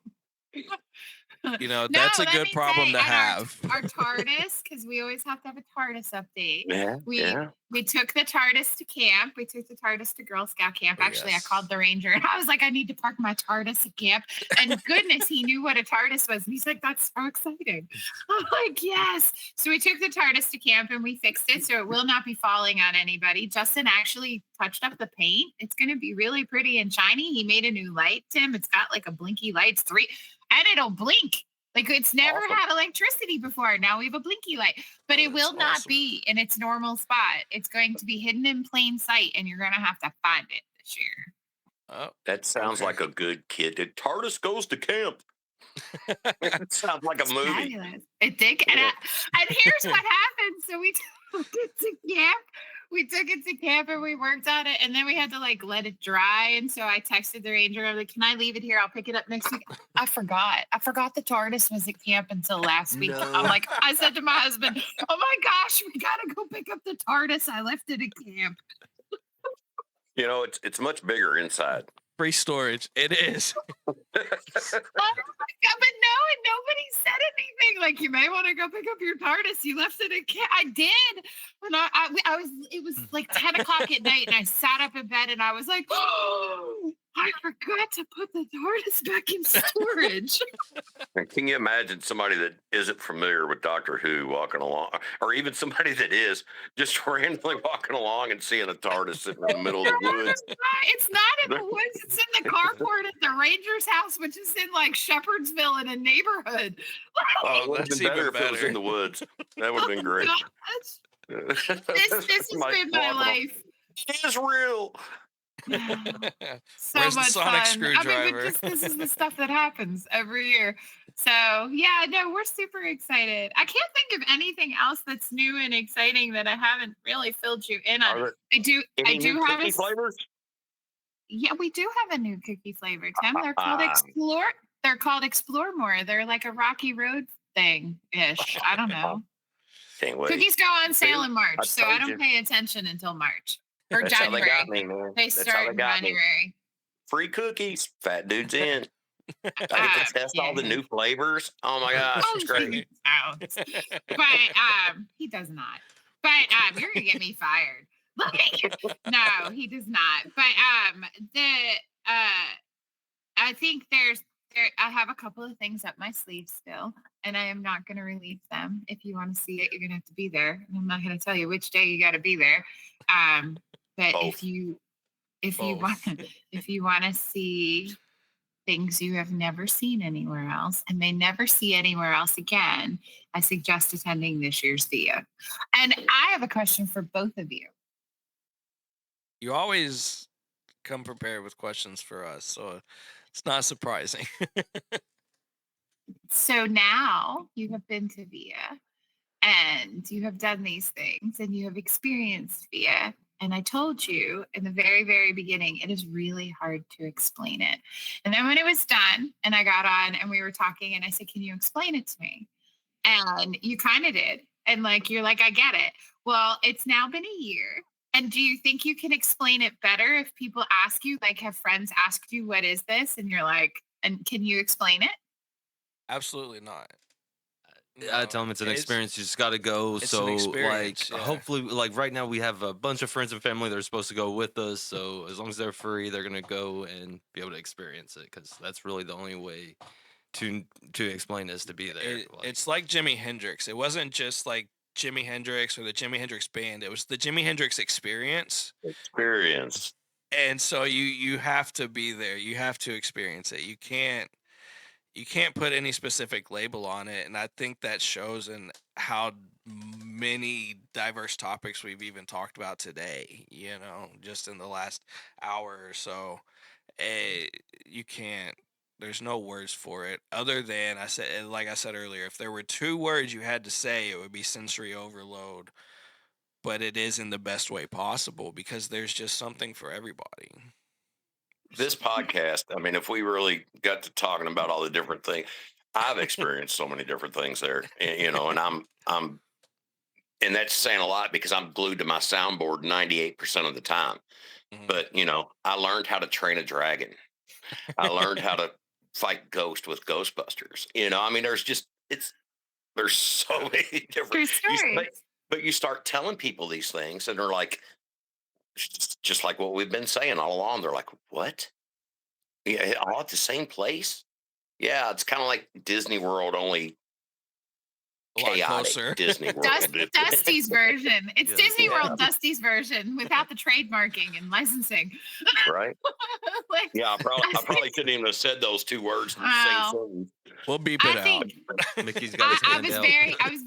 Speaker 6: That's a good problem to have.
Speaker 1: Our TARDIS, because we always have to have a TARDIS update.
Speaker 2: Yeah,
Speaker 1: we took the TARDIS to camp. We took the TARDIS to Girl Scout camp. Actually, I called the ranger and I was like, I need to park my TARDIS at camp. And goodness, he knew what a TARDIS was. And he's like, that's so exciting. I'm like, yes. So we took the TARDIS to camp and we fixed it so it will not be falling on anybody. Justin actually touched up the paint. It's going to be really pretty and shiny. He made a new light, Tim. It's got like a blinky light. It's 3, and it'll blink. Like, it's never had electricity before. Now we have a blinky light, but it will not be in its normal spot. It's going to be hidden in plain sight, and you're going to have to find it this year.
Speaker 2: Oh, that sounds like a good kid. TARDIS goes to camp. It sounds like a movie.
Speaker 1: Fabulous. It did. And here's what happened. So we took it to camp. We took it to camp and we worked on it. And then we had to like let it dry. And so I texted the ranger. I'm like, can I leave it here? I'll pick it up next week. I forgot. I forgot the TARDIS was at camp until last week.
Speaker 7: No.
Speaker 1: I'm like, I said to my husband, oh my gosh, we got to go pick up the TARDIS. I left it at camp.
Speaker 2: You know, it's much bigger inside.
Speaker 6: Free storage. It is.
Speaker 1: Oh my God, but no, and nobody said anything. Like, you may want to go pick up your TARDIS. You left it at camp. I did. When I was, it was like 10 o'clock at night, and I sat up in bed, and I was like, oh, I forgot to put the TARDIS back in storage.
Speaker 2: And can you imagine somebody that isn't familiar with Doctor Who walking along, or even somebody that is, just randomly walking along and seeing a TARDIS sitting in the middle of the woods?
Speaker 1: It's not in the woods. It's in the carport at the ranger's house, which is in like Shepherdsville in a neighborhood.
Speaker 2: Oh, it would have
Speaker 6: That's
Speaker 2: been better
Speaker 6: even
Speaker 2: if it was
Speaker 6: better.
Speaker 2: in the woods. That would have been great.
Speaker 1: Gosh, this has been my life.
Speaker 2: It is real.
Speaker 1: So
Speaker 6: Where's the
Speaker 1: much
Speaker 6: sonic
Speaker 1: fun. I mean,
Speaker 6: screwdriver?
Speaker 1: but this is the stuff that happens every year. So yeah, no, we're super excited. I can't think of anything else that's new and exciting that I haven't really filled you in on.
Speaker 2: Are
Speaker 1: I do
Speaker 2: new
Speaker 1: have
Speaker 2: cookie flavors?
Speaker 1: Yeah, we do have a new cookie flavor, Tim. They're called Explore. They're called Explore More. They're like a Rocky Road thing ish. I don't know.
Speaker 2: Can't wait.
Speaker 1: Cookies go on sale in March, so I
Speaker 2: told
Speaker 1: don't
Speaker 2: you.
Speaker 1: pay attention until March or
Speaker 2: That's how they
Speaker 1: January.
Speaker 2: got me, man.
Speaker 1: They
Speaker 2: That's how
Speaker 1: start
Speaker 2: they
Speaker 1: in
Speaker 2: got me.
Speaker 1: January.
Speaker 2: Free cookies. Fat dude's in. I get to test all the
Speaker 1: Yeah.
Speaker 2: new flavors. Oh my gosh,
Speaker 1: Oh,
Speaker 2: it's great.
Speaker 1: he don't. But he does not. But you're gonna get me fired. No, he does not. But I think I have a couple of things up my sleeve still, and I am not going to release them. If you want to see it, you're going to have to be there. And I'm not going to tell you which day you got to be there. But
Speaker 2: Both.
Speaker 1: if you want to see things you have never seen anywhere else and may never see anywhere else again, I suggest attending this year's Via. And I have a question for both of you.
Speaker 6: You always come prepared with questions for us, so it's not surprising.
Speaker 1: So now you have been to Via and you have done these things and you have experienced Via. And I told you in the very, very beginning, it is really hard to explain it. And then when it was done and I got on and we were talking and I said, can you explain it to me? And you kind of did. And you're like, I get it. Well, it's now been a year. And do you think you can explain it better if people ask you, like have friends asked you, what is this? And you're like, and can you explain it?
Speaker 6: Absolutely not.
Speaker 7: I tell them it's an experience. You just got to go.
Speaker 6: it's
Speaker 7: So,
Speaker 6: an experience, yeah.
Speaker 7: hopefully, right now we have a bunch of friends and family that are supposed to go with us. So, as long as they're free, they're gonna go and be able to experience it because that's really the only way to explain is to be there.
Speaker 6: It's like Jimi Hendrix. It wasn't just like Jimi Hendrix or the Jimi Hendrix band. It was the Jimi Hendrix experience. And so you have to be there. You have to experience it. You can't put any specific label on it, and I think that shows in how many diverse topics we've even talked about today, just in the last hour or so. You can't, there's no words for it other than like I said earlier, if there were 2 words you had to say, it would be sensory overload, but it is in the best way possible because there's just something for everybody.
Speaker 2: This podcast, I mean, if we really got to talking about all the different things, I've experienced so many different things there, and and that's saying a lot because I'm glued to my soundboard 98% of the time.
Speaker 6: Mhm.
Speaker 2: But, I learned how to train a dragon. I learned how to fight ghost with Ghostbusters. I mean, there's so many different,
Speaker 1: True stories.
Speaker 2: but you start telling people these things and they're like, just like what we've been saying all along. They're like, what? Yeah, all at the same place? Yeah, it's kind of like Disney World, only
Speaker 6: A lot
Speaker 2: chaotic
Speaker 6: closer.
Speaker 2: Disney World.
Speaker 1: Dusty's version. It's
Speaker 7: Yeah.
Speaker 1: Disney
Speaker 2: Yeah.
Speaker 1: World Dusty's version without the trademarking and licensing.
Speaker 2: Right?
Speaker 1: Like,
Speaker 2: Yeah, I probably shouldn't even have said those 2 words in the
Speaker 1: Wow.
Speaker 2: same sentence.
Speaker 6: We'll beep it
Speaker 1: I
Speaker 6: out.
Speaker 1: think
Speaker 7: Mickey's got his
Speaker 1: I
Speaker 7: hand
Speaker 1: was
Speaker 7: out.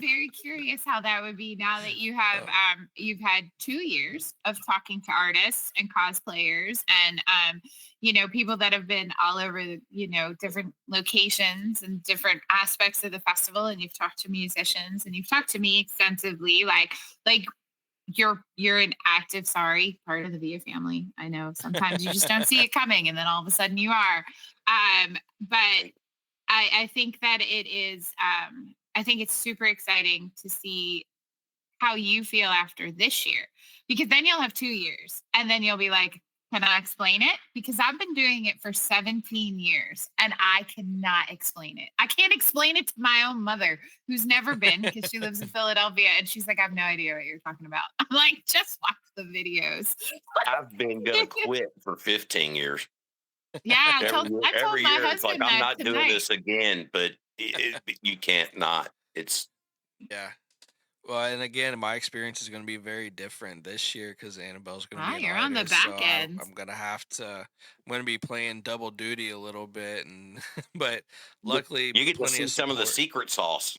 Speaker 1: very curious how that would be now that you have you've had 2 years of talking to artists and cosplayers and people that have been all over different locations and different aspects of the festival, and you've talked to musicians and you've talked to me extensively, like you're an active part of the Via family. I know sometimes you just don't see it coming and then all of a sudden you are. But I think that it is I think it's super exciting to see how you feel after this year, because then you'll have 2 years and then you'll be like, can I explain it? Because I've been doing it for 17 years and I cannot explain it. I can't explain it to my own mother, who's never been, because she lives in Philadelphia, and she's like, I have no idea what you're talking about. I'm like, just watch the videos.
Speaker 2: I've been gonna quit for 15 years.
Speaker 1: Yeah, I told
Speaker 2: Every
Speaker 1: my
Speaker 2: year it's like
Speaker 1: husband
Speaker 2: I'm
Speaker 1: that
Speaker 2: not doing
Speaker 1: tonight.
Speaker 2: this again, but you can't not. It's
Speaker 6: Yeah. Well, and again, my experience is going to be very different this year because Annabelle's going to be an
Speaker 1: You're on the
Speaker 6: artist,
Speaker 1: back
Speaker 6: so
Speaker 1: end.
Speaker 6: I'm going to have to. I'm going to be playing double duty a little bit, and but luckily,
Speaker 2: you get to
Speaker 6: plenty
Speaker 2: see
Speaker 6: of
Speaker 2: some of the
Speaker 6: support.
Speaker 2: secret sauce.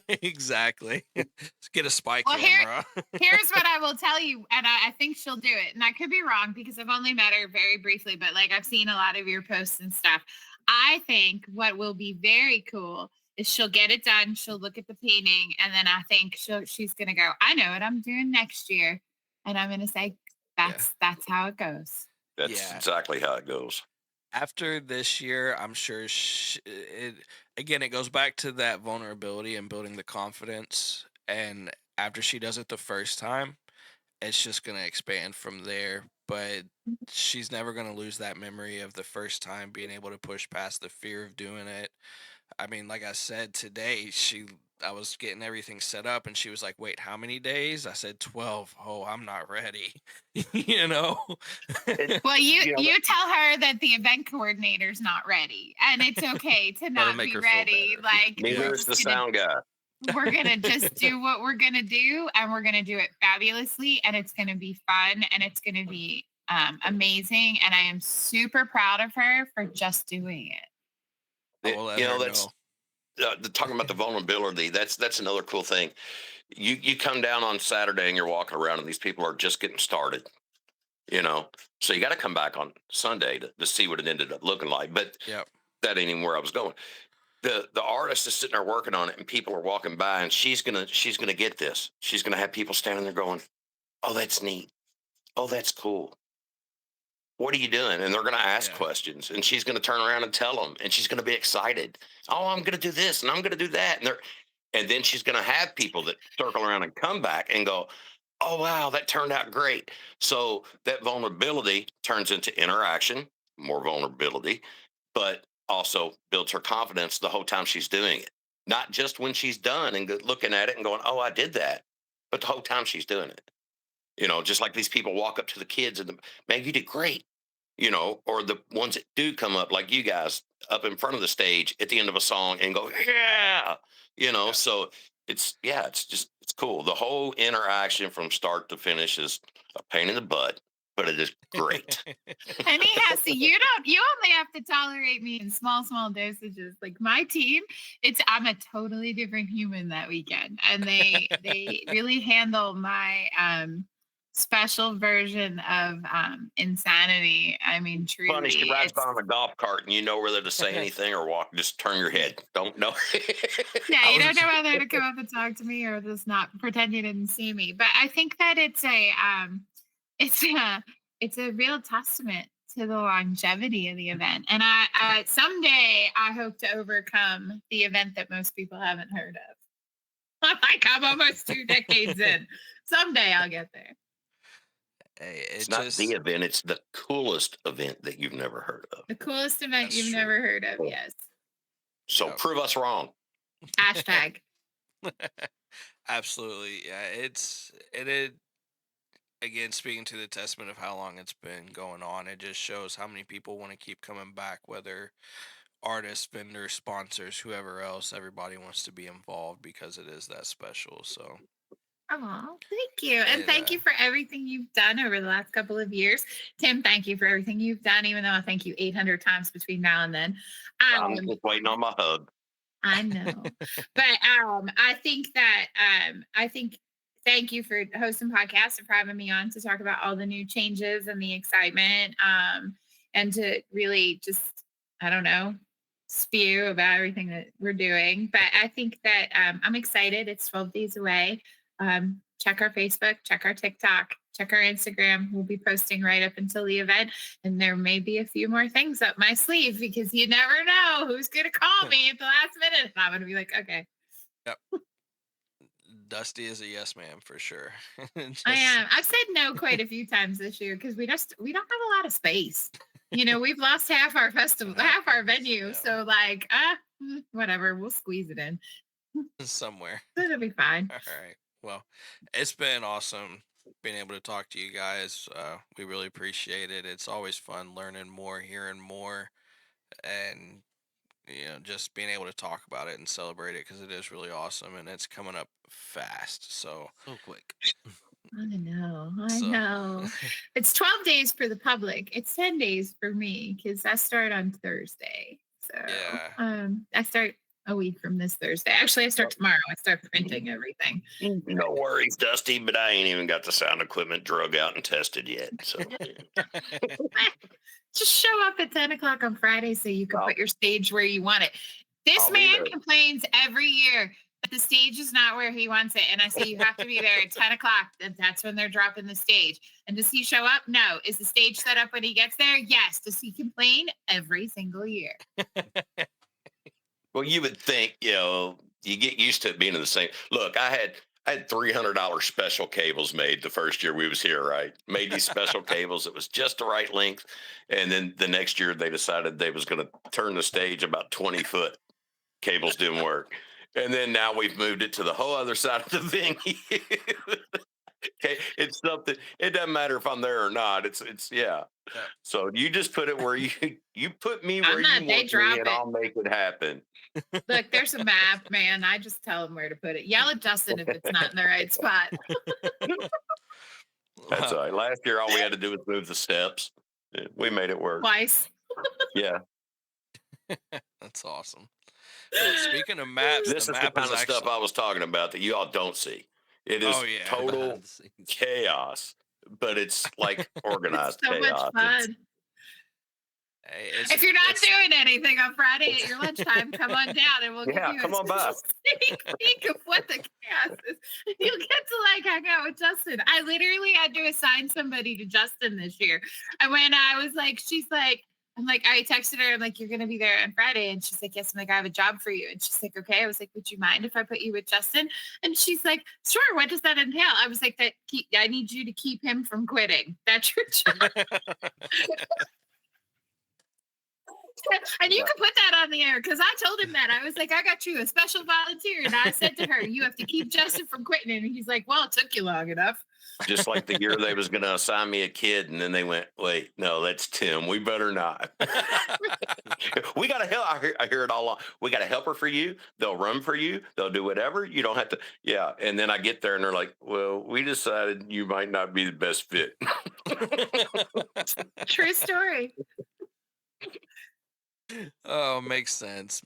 Speaker 6: Exactly. Let's get a spy
Speaker 1: Well,
Speaker 6: camera.
Speaker 1: Here's what I will tell you, and I think she'll do it. And I could be wrong because I've only met her very briefly, but like I've seen a lot of your posts and stuff. I think what will be very cool is she'll get it done. She'll look at the painting, and then I think she's gonna go, I know what I'm doing next year, and I'm gonna say that's how it goes.
Speaker 2: That's
Speaker 6: Yeah.
Speaker 2: exactly how it goes.
Speaker 6: After this year, I'm sure it goes back to that vulnerability and building the confidence. And after she does it the first time, it's just going to expand from there. But she's never going to lose that memory of the first time being able to push past the fear of doing it. I mean, like I said today, I was getting everything set up and she was like, "Wait, how many days?" I said 12. Oh, I'm not ready. you know.
Speaker 1: Well, you tell her that the event coordinator's not ready, and it's okay to not
Speaker 7: make
Speaker 1: be
Speaker 7: her feel
Speaker 1: ready.
Speaker 7: better.
Speaker 1: Like
Speaker 2: Neither is the sound guy.
Speaker 1: we're gonna just do what we're gonna do, and we're gonna do it fabulously, and it's gonna be fun, and it's gonna be amazing. And I am super proud of her for just doing it.
Speaker 6: I will let her
Speaker 2: That's
Speaker 6: know.
Speaker 2: talking about the vulnerability. That's another cool thing. You come down on Saturday and you're walking around, and these people are just getting started. So you got to come back on Sunday to see what it ended up looking like. But
Speaker 6: Yep.
Speaker 2: that ain't even where I was going. The artist is sitting there working on it, and people are walking by, and she's gonna get this. She's gonna have people standing there going, "Oh, that's neat. Oh, that's cool. What are you doing?" And they're going to ask questions, and she's going to turn around and tell them, and she's going to be excited. "Oh, I'm going to do this and I'm going to do that." And then she's going to have people that circle around and come back and go, "Oh, wow, that turned out great." So that vulnerability turns into interaction, more vulnerability, but also builds her confidence the whole time she's doing it. Not just when she's done and looking at it and going, "Oh, I did that," but the whole time she's doing it. Just like these people walk up to the kids and, "Man, you did great." Or the ones that do come up, like you guys, up in front of the stage at the end of a song and go, "Yeah," So it's cool. The whole interaction from start to finish is a pain in the butt, but it is great.
Speaker 1: And you only have to tolerate me in small dosages. Like my team, I'm a totally different human that weekend, and they really handle my special version of insanity. I mean, truly.
Speaker 2: Funny, she rides by on a golf cart, and you know whether to say anything or walk. Just turn your head. Don't know.
Speaker 1: Yeah, you don't know whether to come up and talk to me or just not pretend you didn't see me. But I think that it's a real testament to the longevity of the event. And I someday I hope to overcome the event that most people haven't heard of. Like I'm almost 2 decades in. Someday I'll get there.
Speaker 6: Hey,
Speaker 2: It's not the event; it's the coolest event that you've never heard of.
Speaker 1: The coolest event you've never heard of. Yes.
Speaker 2: So prove us wrong.
Speaker 1: Hashtag.
Speaker 6: Absolutely. Yeah, again, speaking to the testament of how long it's been going on, it just shows how many people want to keep coming back, whether artists, vendors, sponsors, whoever else. Everybody wants to be involved because it is that special. So
Speaker 1: Oh, thank you. And thank you for everything you've done over the last couple of years. Tim, thank you for everything you've done, even though I thank you 800 times between now and then.
Speaker 2: I'm just waiting on my hug.
Speaker 1: I know. But I think thank you for hosting podcasts and for having me on to talk about all the new changes and the excitement. And to really just, I don't know, spew about everything that we're doing. But I think that I'm excited. It's 12 days away. Check our Facebook, check our TikTok, check our Instagram. We'll be posting right up until the event. And there may be a few more things up my sleeve because you never know who's going to call me at the last minute. And I'm going to be like, okay.
Speaker 6: Yep. Dusty is a yes ma'am for sure.
Speaker 1: I am. I've said no quite a few times this year because we don't have a lot of space. We've lost half our festival, half our venue. Yeah. So like, whatever, we'll squeeze it in
Speaker 6: somewhere.
Speaker 1: It'll be fine.
Speaker 6: All right. Well, it's been awesome being able to talk to you guys. We really appreciate it. It's always fun learning more, hearing more, and just being able to talk about it and celebrate it because it is really awesome and it's coming up fast. So
Speaker 7: quick.
Speaker 1: I know. It's 12 days for the public. It's 10 days for me because I start on Thursday. So yeah. I start a week from this Thursday. Actually, I start tomorrow. I start printing everything.
Speaker 2: No worries, Dusty, but I ain't even got the sound equipment drug out and tested yet. So
Speaker 1: just show up at 10 o'clock on Friday so you can put your stage where you want it. This man complains every year that the stage is not where he wants it. And I say, you have to be there at 10 o'clock. That's when they're dropping the stage. And does he show up? No. Is the stage set up when he gets there? Yes. Does he complain? Every single year.
Speaker 2: Well, you would think, you get used to it being in the same. Look, I had $300 special cables made the first year we was here, right? Made these special cables. It was just the right length. And then the next year they decided they was going to turn the stage about 20 foot. Cables didn't work. And then now we've moved it to the whole other side of the venue. Okay. It's something, it doesn't matter if I'm there or not. It's yeah. So you just put it where you put me where you want me and I'll make it happen.
Speaker 1: Look, there's a map, man. I just tell them where to put it. Yell at Justin if it's not in the right spot.
Speaker 2: That's all right. Last year, all we had to do was move the steps. We made it work.
Speaker 1: Twice.
Speaker 2: Yeah.
Speaker 6: That's awesome. Well, speaking of maps,
Speaker 2: this is the kind of stuff I was talking about that you all don't see. It is total chaos, but it's like organized
Speaker 1: so
Speaker 2: chaos.
Speaker 1: Much fun. If you're not doing anything on Friday at your lunchtime, come on down and we'll give you a sneak peek of what the chaos is. You'll get to hang out with Justin. I literally had to assign somebody to Justin this year. And when I was like, I texted her, I'm like, you're going to be there on Friday. And she's like, yes. I'm like, I have a job for you. And she's like, okay. I was like, would you mind if I put you with Justin? And she's like, sure. What does that entail? I was like, I need you to keep him from quitting. That's your job. And you can put that on the air because I told him that. I was like, I got you a special volunteer. And I said to her, you have to keep Justin from quitting. And he's like, well, it took you long enough.
Speaker 2: Just like the year they was going to assign me a kid. And then they went, wait, no, that's Tim. We better not. We got to help. I hear it all along. We got a helper for you. They'll run for you. They'll do whatever. You don't have to. Yeah. And then I get there and they're like, well, we decided you might not be the best fit.
Speaker 1: True story.
Speaker 6: Oh, makes sense.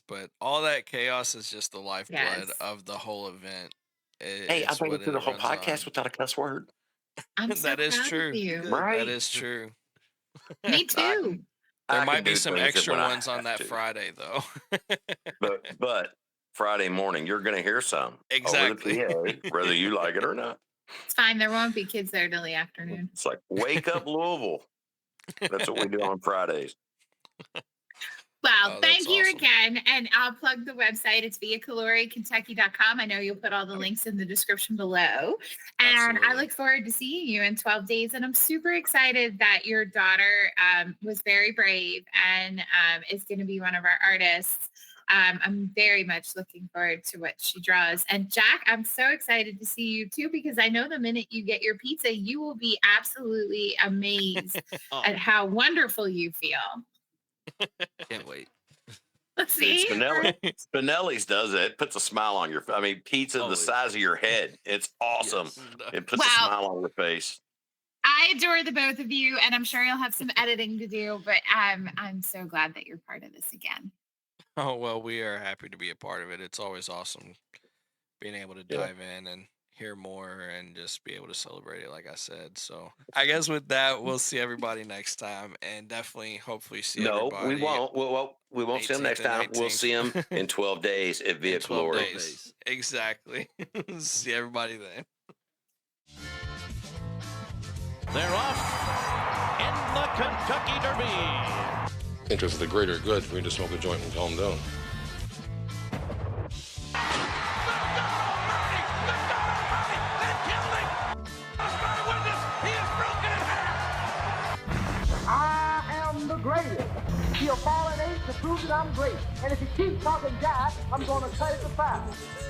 Speaker 6: But all that chaos is just the lifeblood of the whole event.
Speaker 2: Hey, I made it through the whole podcast without a cuss word.
Speaker 6: That is true.
Speaker 2: Right?
Speaker 6: That is true.
Speaker 1: Me too.
Speaker 6: There might be some extra ones on that Friday, though.
Speaker 2: but Friday morning, you're going to hear some.
Speaker 6: Exactly.
Speaker 2: Over the PA, whether you like it or not.
Speaker 1: It's fine. There won't be kids there till the afternoon.
Speaker 2: It's like, wake up, Louisville. That's what we do on Fridays.
Speaker 1: Well, thank you again. And I'll plug the website. It's viacolorikentucky.com. I know you'll put all the links in the description below. And I look forward to seeing you in 12 days. And I'm super excited that your daughter was very brave and is going to be one of our artists. I'm very much looking forward to what she draws. And Jack, I'm so excited to see you too, because I know the minute you get your pizza, you will be absolutely amazed at how wonderful you feel.
Speaker 7: Can't wait.
Speaker 1: See?
Speaker 2: Spinelli's does it. It puts a smile on your face. I mean, pizza the size of your head. It's awesome. Yes. It puts a smile on your face.
Speaker 1: I adore the both of you, and I'm sure you'll have some editing to do, but I'm so glad that you're part of this again.
Speaker 6: Oh, well, we are happy to be a part of it. It's always awesome being able to
Speaker 8: Yeah.
Speaker 6: dive in and hear more and just be able to celebrate it, like I said. So I guess with that, we'll see everybody next time, and definitely, hopefully, see
Speaker 8: No,
Speaker 6: everybody.
Speaker 8: we won't. We won't see them
Speaker 6: 18th
Speaker 8: next
Speaker 6: and
Speaker 8: time. We'll
Speaker 6: 19th.
Speaker 8: see them in 12 days at Via
Speaker 6: In 12
Speaker 8: Colori.
Speaker 6: days. Exactly. See everybody then.
Speaker 3: They're off in the Kentucky Derby.
Speaker 4: Interest of the greater good for me to smoke a joint and calm down.
Speaker 5: I am the greatest. He'll fall an inch to prove that I'm great. And if he keeps talking jive, I'm gonna cut it to 5.